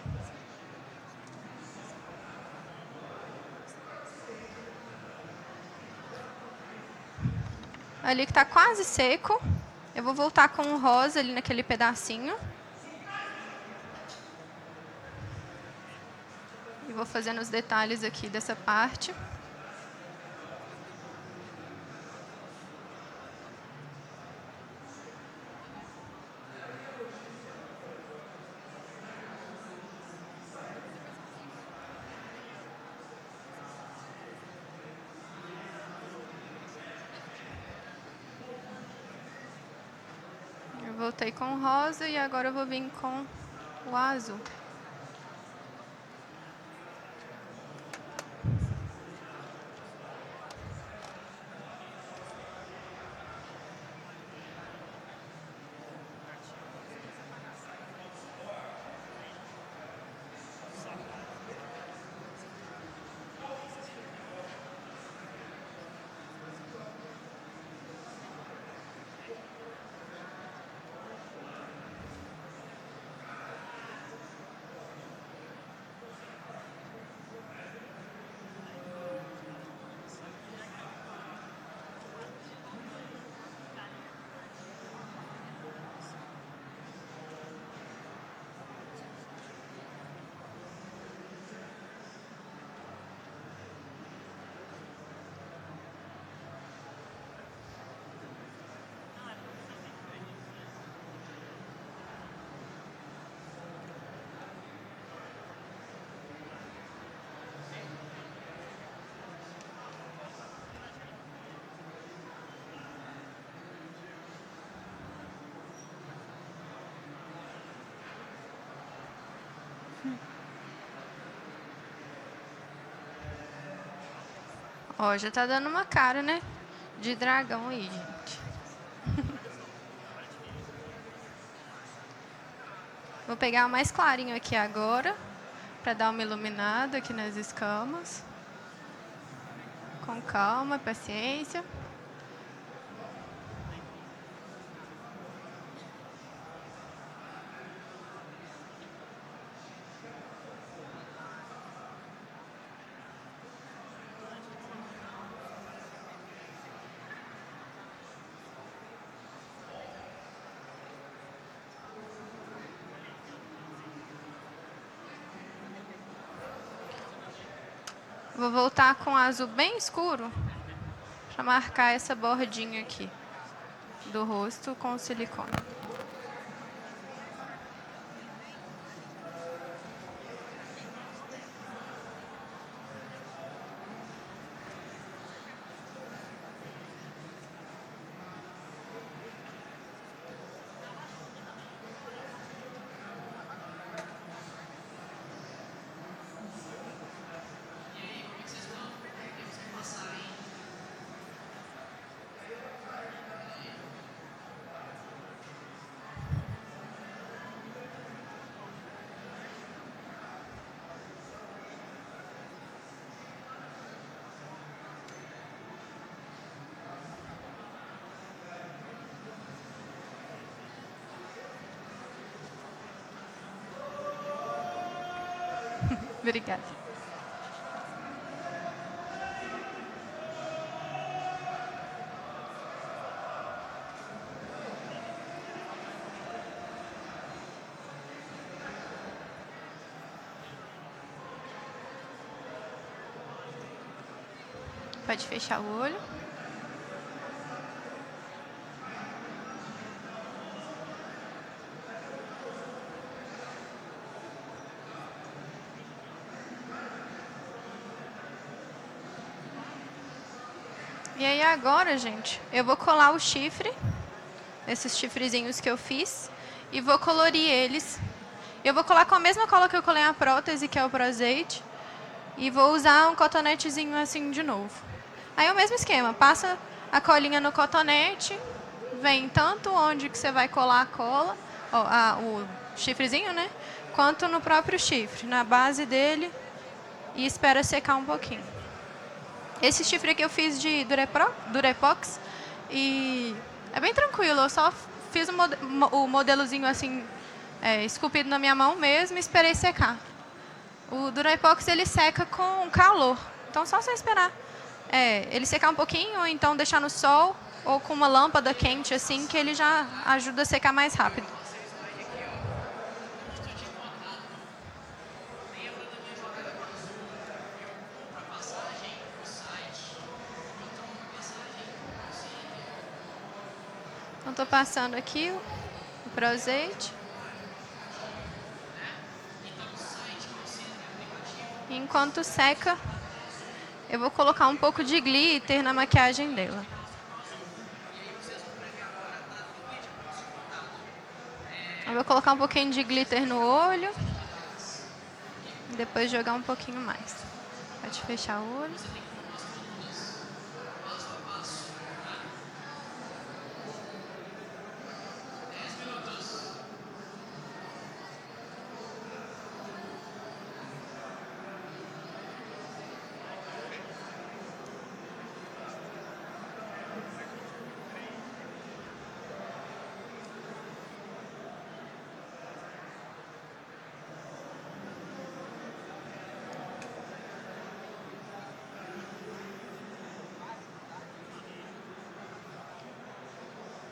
ali que está quase seco. Eu vou voltar com o rosa ali naquele pedacinho. E vou fazendo os detalhes aqui dessa parte. Eu voltei com o rosa e agora eu vou vir com o azul. Ó, já tá dando uma cara, né? De dragão aí, gente. Vou pegar o mais clarinho aqui agora, para dar uma iluminada aqui nas escamas. Com calma, paciência. Vou voltar com azul bem escuro para marcar essa bordinha aqui do rosto com silicone. Obrigada. Pode fechar o olho. E aí agora, gente, eu vou colar o chifre, esses chifrezinhos que eu fiz, e vou colorir eles. Eu vou colar com a mesma cola que eu colei a prótese, que é o Pro-Azeite, e vou usar um cotonetezinho assim de novo. Aí é o mesmo esquema, passa a colinha no cotonete, vem tanto onde que você vai colar a cola, o chifrezinho, né? Quanto no próprio chifre, na base dele, e espera secar um pouquinho. Esse chifre aqui eu fiz de Durepox e é bem tranquilo, eu só fiz o modelozinho assim, esculpido na minha mão mesmo e esperei secar. O Durepox ele seca com calor, então só você esperar ele secar um pouquinho ou então deixar no sol, ou com uma lâmpada quente, assim, que ele já ajuda a secar mais rápido. Então, estou passando aqui o Prozade. Enquanto seca, eu vou colocar um pouco de glitter na maquiagem dela. Eu vou colocar um pouquinho de glitter no olho. E depois jogar um pouquinho mais. Pode fechar o olho.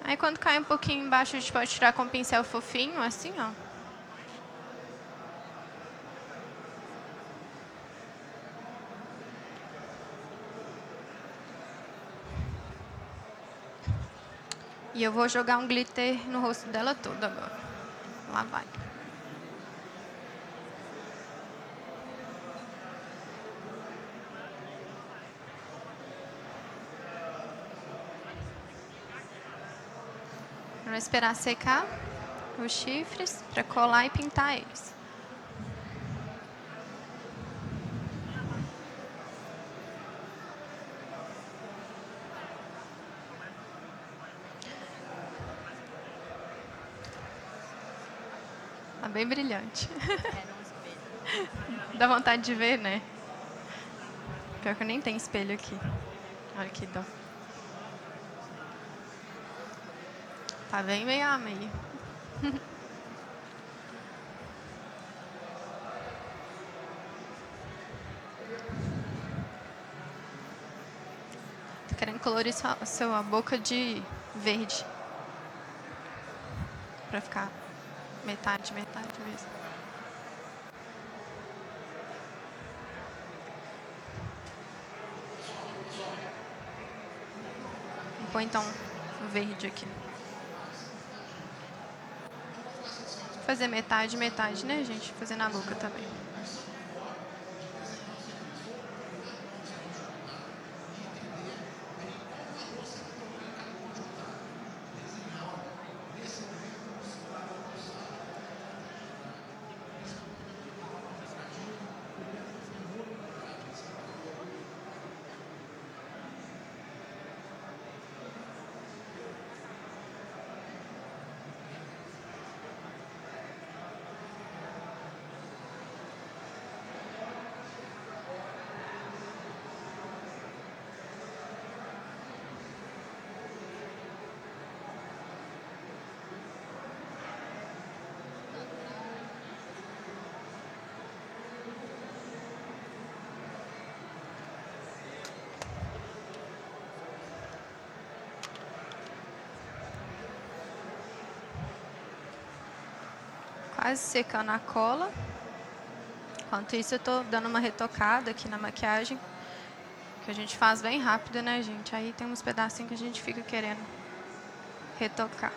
Aí quando cai um pouquinho embaixo, a gente pode tirar com um pincel fofinho, assim, ó. E eu vou jogar um glitter no rosto dela todo agora. Lá vai. Vou esperar secar os chifres para colar e pintar eles. Tá bem brilhante. Dá vontade de ver, né? Pior que eu nem tenho espelho aqui. Olha que dó. Tá bem meio a meio. Tô querendo colorir sua boca de verde. Pra ficar metade mesmo. Vou pôr então o verde aqui. Fazer metade, né, gente? Fazer na boca também. Quase secando a cola. Enquanto isso, eu tô dando uma retocada aqui na maquiagem. Que a gente faz bem rápido, né, gente? Aí tem uns pedacinhos que a gente fica querendo retocar.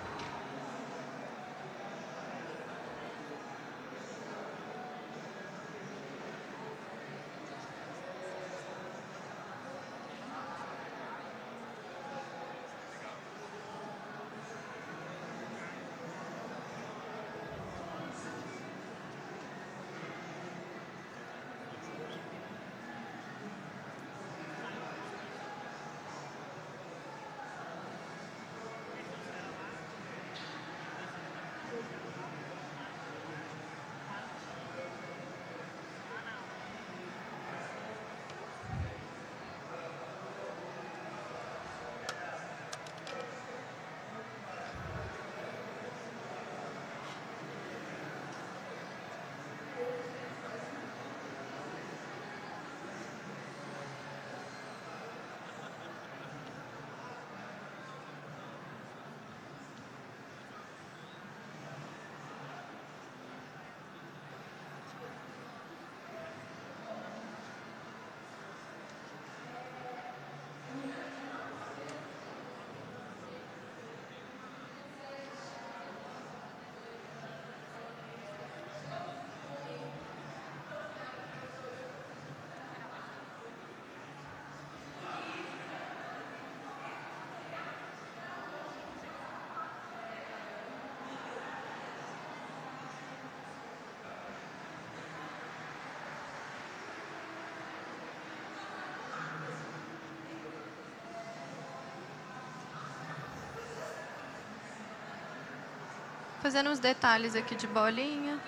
fazendo uns detalhes aqui de bolinha,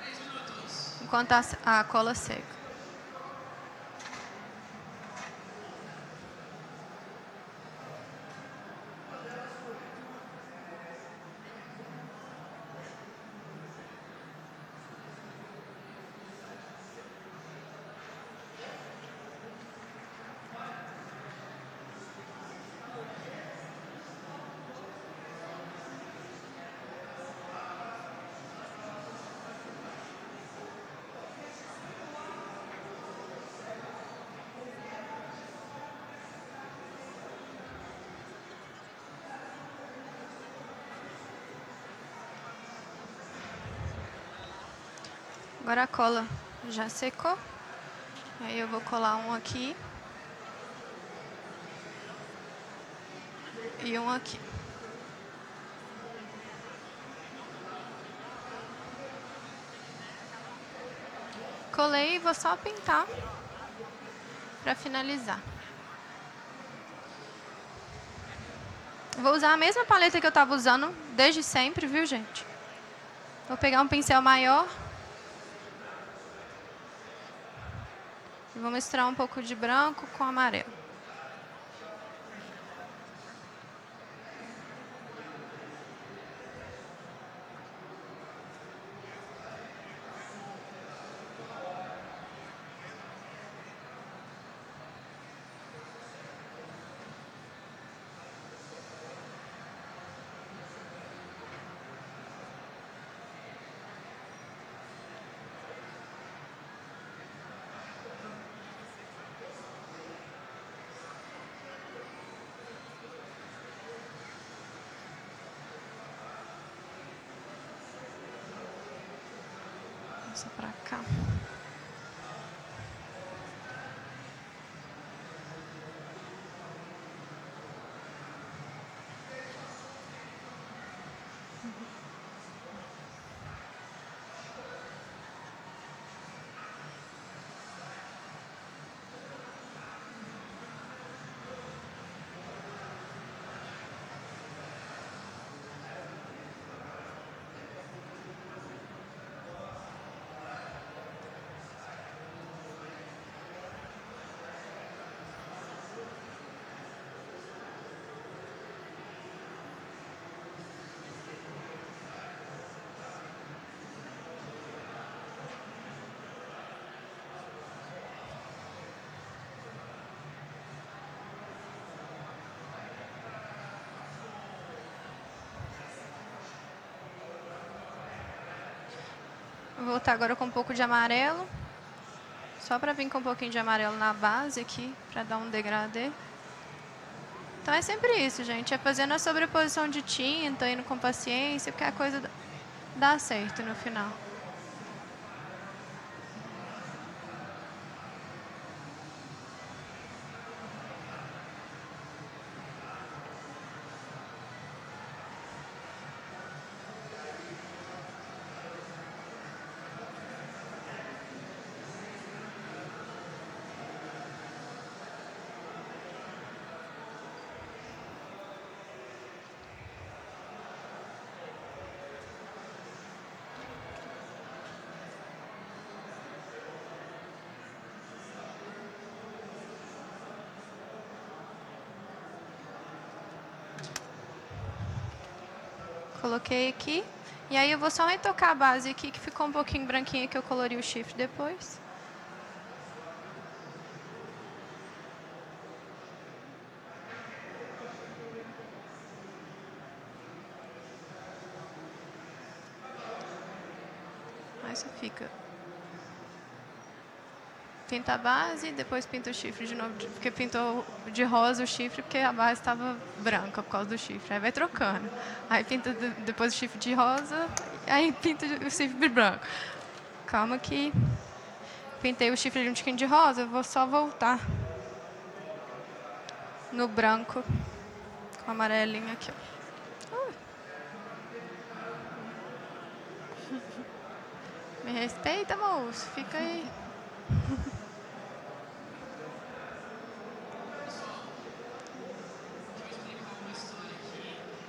enquanto a cola seca. Agora a cola já secou. Aí eu vou colar um aqui. E um aqui. Colei e vou só pintar para finalizar. Vou usar a mesma paleta que eu estava usando desde sempre, viu, gente? Vou pegar um pincel maior. E vou misturar um pouco de branco com amarelo. Passa pra cá. Vou voltar agora com um pouco de amarelo. Só para vir com um pouquinho de amarelo na base aqui, para dar um degradê. Então é sempre isso, gente. É fazendo a sobreposição de tinta, indo com paciência, porque a coisa dá certo no final. Coloquei aqui. E aí eu vou só retocar a base aqui, que ficou um pouquinho branquinha, que eu colori o chifre depois. Aí só fica. Pinta a base, depois pinta o chifre de novo, porque pintou de rosa o chifre, porque a base estava branca por causa do chifre. Aí vai trocando. Aí pinta depois o chifre de rosa, aí pinta o chifre branco. Calma que pintei o chifre de um tiquinho de rosa, eu vou só voltar no branco com o amarelinho aqui, ó. Me respeita, moço. Fica aí.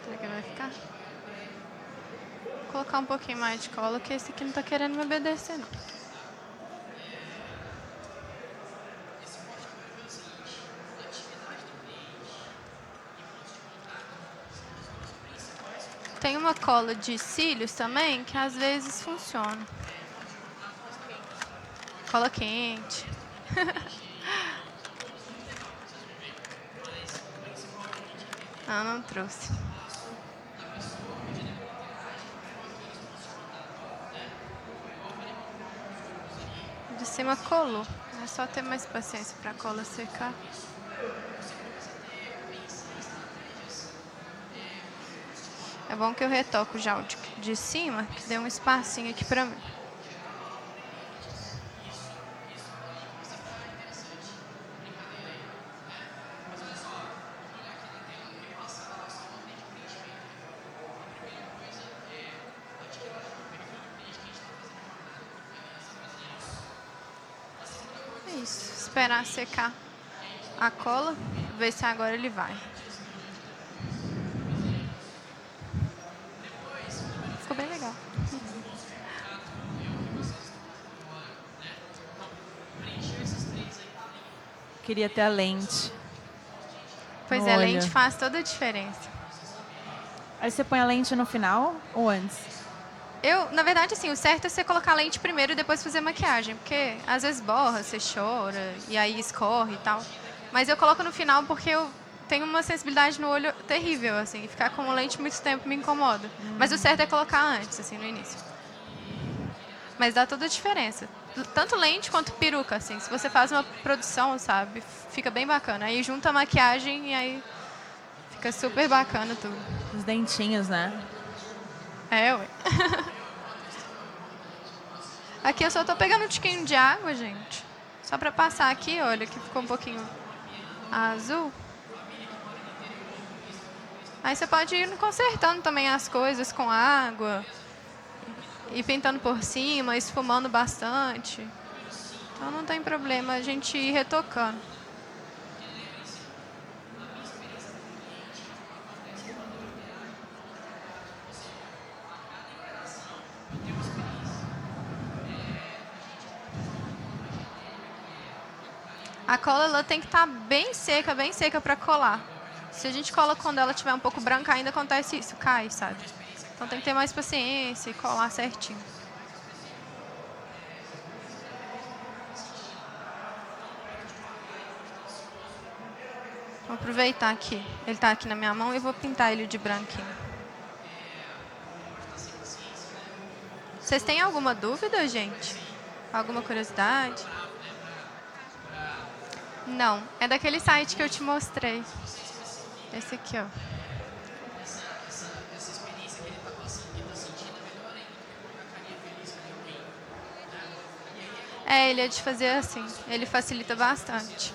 Será que vai ficar? colocar um pouquinho mais de cola, que esse aqui não tá querendo me obedecer, não. Tem uma cola de cílios também que às vezes funciona. Cola quente. Ah, não trouxe. De cima colou. É só ter mais paciência para a cola secar. É bom que eu retoco já o de cima, que deu um espacinho aqui para mim. É isso, esperar secar a cola, ver se agora ele vai. Ficou bem legal. Queria ter a lente. Pois No é, a olho. lente faz toda a diferença. Aí você põe a lente no final ou antes? Na verdade, assim, o certo é você colocar a lente primeiro e depois fazer maquiagem, porque às vezes borra, você chora, e aí escorre e tal. Mas eu coloco no final porque eu tenho uma sensibilidade no olho terrível, assim, e ficar com lente muito tempo me incomoda. Mas o certo é colocar antes, assim, no início. Mas dá toda a diferença. Tanto lente quanto peruca, assim, se você faz uma produção, sabe, fica bem bacana. Aí junta a maquiagem e aí fica super bacana tudo. Os dentinhos, né? É, ué. Aqui eu só tô pegando um tiquinho de água, gente. Só pra passar aqui, olha, que ficou um pouquinho azul. Aí você pode ir consertando também as coisas com água. E pintando por cima, esfumando bastante. Então não tem problema a gente ir retocando. A cola ela tem que estar bem seca para colar. Se a gente cola quando ela estiver um pouco branca, ainda acontece isso, cai, sabe? Então tem que ter mais paciência e colar certinho. Vou aproveitar aqui. Ele está aqui na minha mão e vou pintar ele de branquinho. Vocês têm alguma dúvida, gente? Alguma curiosidade? Não, é daquele site que eu te mostrei. Esse aqui, ó. É, ele é de fazer assim. Ele facilita bastante.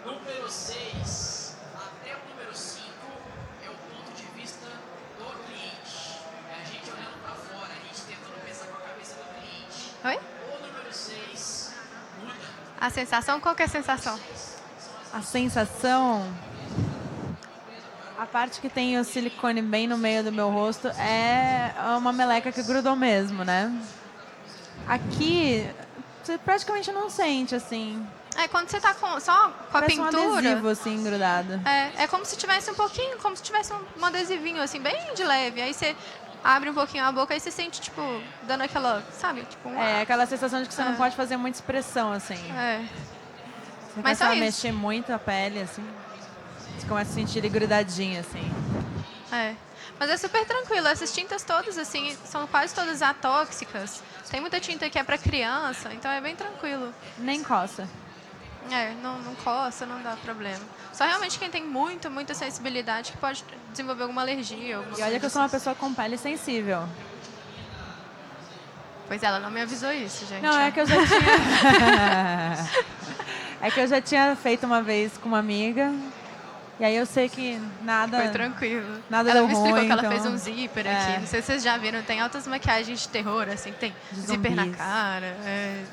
Número 6 até o número 5 é o ponto de vista do cliente. É a gente olhando para fora, a gente tentando pensar com a cabeça do cliente. Oi? O número 6 muda. A sensação? Qual que é a sensação? A sensação... A parte que tem o silicone bem no meio do meu rosto é uma meleca que grudou mesmo, né? Aqui, você praticamente não sente, assim. É quando você tá só com a Parece um pintura. adesivo, assim, grudado. É como se tivesse um pouquinho, como se tivesse um adesivinho, assim, bem de leve. Aí você abre um pouquinho a boca e você sente, tipo, dando aquela, sabe? Tipo, É, aquela sensação de que você não É. pode fazer muita expressão, assim. É. Você Mas começa só a isso. mexer muito a pele, assim. Você começa a sentir ele grudadinho, assim. É. Mas é super tranquilo. Essas tintas todas, assim, são quase todas atóxicas. Tem muita tinta que é pra criança, então é bem tranquilo. Nem coça. É, não coça, não dá problema. Só realmente quem tem muita sensibilidade que pode desenvolver alguma alergia. E olha que eu sou uma pessoa com pele sensível. Pois ela não me avisou isso, gente. Não, é que eu já tinha... é que eu já tinha feito uma vez com uma amiga E aí eu sei que nada... Foi tranquilo. Nada Ela deu me explicou ruim, que ela então- fez um zíper É. aqui. Não sei se vocês já viram, tem altas maquiagens de terror, assim, que tem De zíper na zumbis. cara,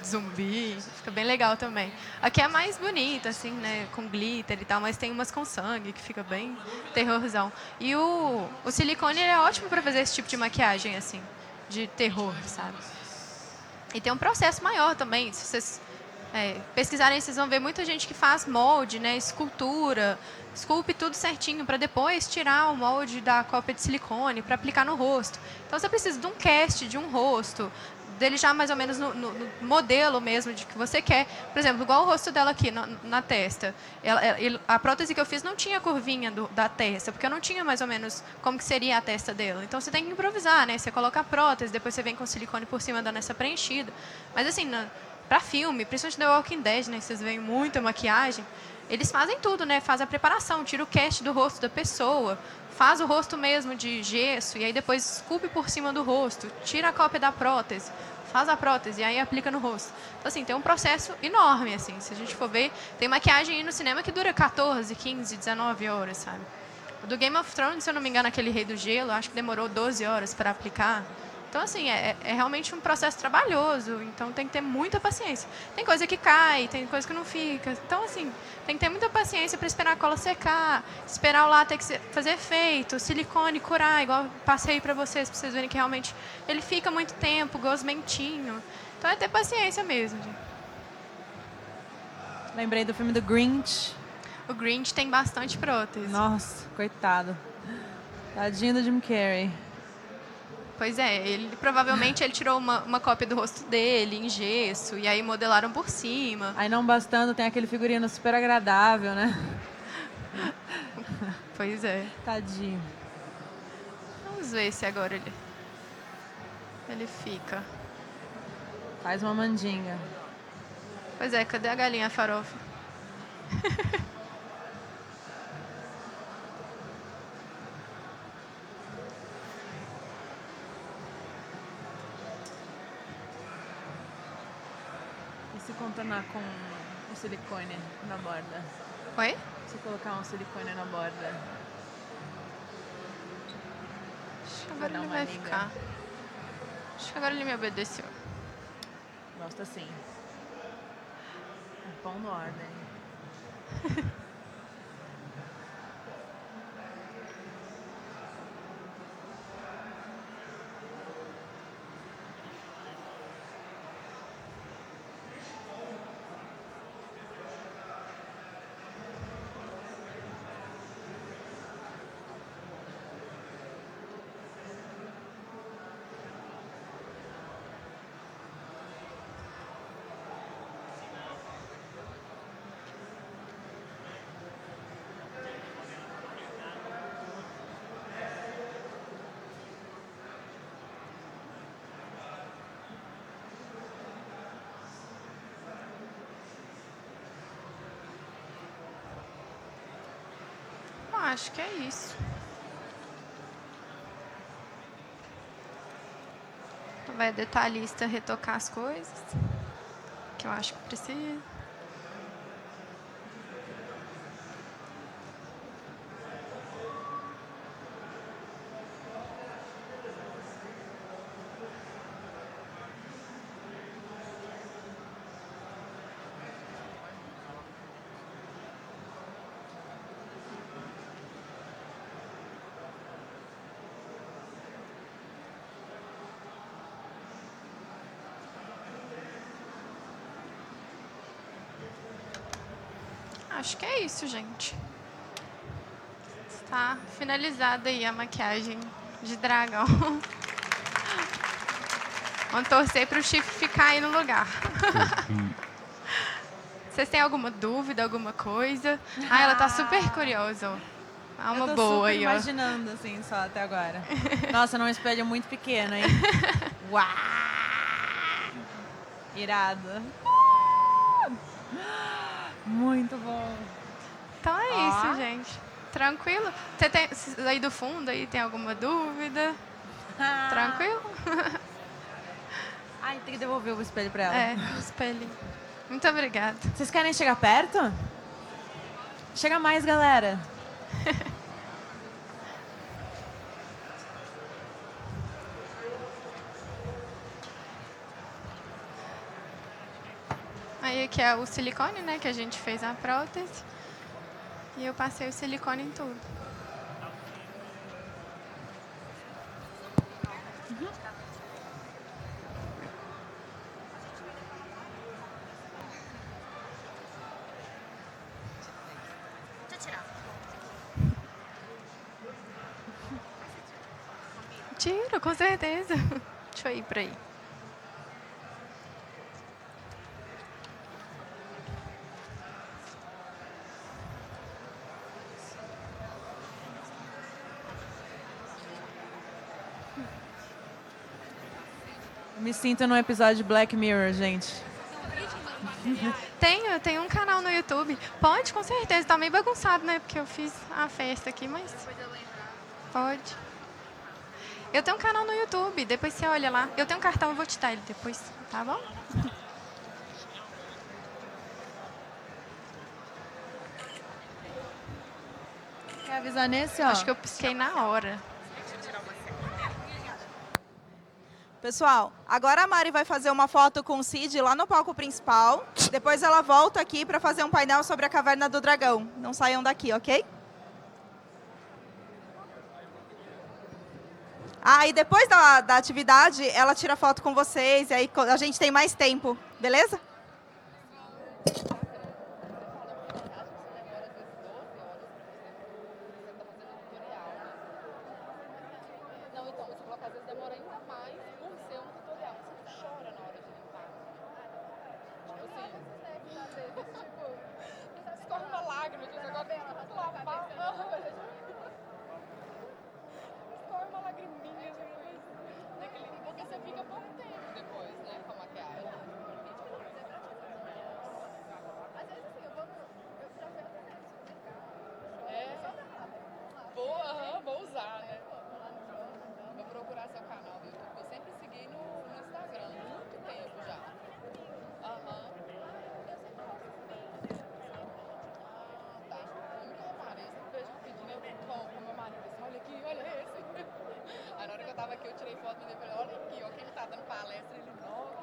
zumbi. Fica bem legal também. Aqui é mais bonita, assim, né? Com glitter e tal, mas tem umas com sangue, que fica bem terrorzão. E o silicone ele é ótimo para fazer esse tipo de maquiagem, assim, de terror, sabe? E tem um processo maior também. Se vocês pesquisarem, vocês vão ver muita gente que faz molde, né, escultura, esculpe tudo certinho para depois tirar o molde da cópia de silicone para aplicar no rosto. Então você precisa de um cast, de um rosto, dele já mais ou menos no modelo mesmo de que você quer. Por exemplo, igual o rosto dela aqui na testa. A prótese que eu fiz não tinha a curvinha da testa, porque eu não tinha mais ou menos como que seria a testa dela. Então você tem que improvisar, né? Você coloca a prótese, depois você vem com silicone por cima dando essa preenchida. Mas assim, pra filme, principalmente The Walking Dead, né? Vocês veem muita maquiagem. Eles fazem tudo, né? Faz a preparação, tira o cast do rosto da pessoa, faz o rosto mesmo de gesso e aí depois esculpe por cima do rosto, tira a cópia da prótese, faz a prótese e aí aplica no rosto. Então, assim, tem um processo enorme, assim. Se a gente for ver, tem maquiagem aí no cinema que dura 14, 15, 19 horas, sabe? O do Game of Thrones, se eu não me engano, aquele Rei do Gelo, acho que demorou 12 horas para aplicar. Então, assim, é realmente um processo trabalhoso. Então, tem que ter muita paciência. Tem coisa que cai, tem coisa que não fica. Então, assim, tem que ter muita paciência para esperar a cola secar, esperar o látex fazer efeito, o silicone curar, igual eu passei para vocês verem que realmente ele fica muito tempo, gosmentinho. Então, é ter paciência mesmo, gente. Lembrei do filme do Grinch. O Grinch tem bastante prótese. Nossa, coitado. Tadinho do Jim Carrey. Pois é, provavelmente ele tirou uma cópia do rosto dele em gesso e aí modelaram por cima. Aí não bastando, tem aquele figurino super agradável, né? Pois é. Tadinho. Vamos ver se agora ele fica. Faz uma mandinga. Pois é, cadê a galinha farofa? E se contornar com o silicone na borda? Oi? Se colocar um silicone na borda? Acho que agora dar ele uma vai liga. ficar. Acho que agora ele me obedeceu. Gosto assim. Pondo ordem. Acho que é isso. Vai a detalhista retocar as coisas que eu acho que precisa. Acho que é isso, gente. Está finalizada aí a maquiagem de dragão. Vamos torcer para o chifre ficar aí no lugar. Vocês têm alguma dúvida, alguma coisa? Ah, ela tá super curiosa. ó. Ah, uma Eu tô boa super aí, ó. imaginando, assim, só até agora. Nossa, num espelho muito pequeno, hein? Uau! Irado. Muito bom. Então é Ó. isso, gente. Tranquilo? Você tem aí do fundo aí tem alguma dúvida? Tranquilo? Ai, tem que devolver o espelho pra ela. É, o espelho. Muito obrigada. Vocês querem chegar perto? Chega mais, galera. Aí aqui é o silicone, né, que a gente fez a prótese. E eu passei o silicone em tudo. Deixa eu tirar. Tiro, com certeza. Deixa eu ir por aí. Me sinto num episódio de Black Mirror, gente. Tenho um canal no YouTube. Pode, com certeza. Tá meio bagunçado, né? Porque eu fiz a festa aqui, mas... Pode. Eu tenho um canal no YouTube, depois você olha lá. Eu tenho um cartão, eu vou te dar ele depois, tá bom? Quer avisar nesse, ó? Acho que eu pisquei na hora. Pessoal, agora a Mari vai fazer uma foto com o Cid lá no palco principal. Depois ela volta aqui para fazer um painel sobre a Caverna do Dragão. Não saiam daqui, ok? Ah, e depois da atividade, ela tira foto com vocês e aí a gente tem mais tempo, beleza? Não, então, esse bloco às vezes demora ainda mais por ser um tutorial. Você chora na hora de limpar. Tipo assim, às vezes, tipo, escorre uma lágrima, tipo, agora lavar. Escorre uma lagriminha, porque você fica pouco tempo depois, né, com a maquiagem. Às vezes assim, eu já vejo vou usar, né? Vou procurar seu canal do YouTube. Eu sempre segui no Instagram, muito tempo já. Aham. Tá. Nunca reparei, sempre vejo pedindo com meu marido. Assim, olha aqui, olha esse. Aí na hora que eu tava aqui, eu tirei foto dele e falei, olha aqui, ó, quem tá dando palestra, ele, nossa.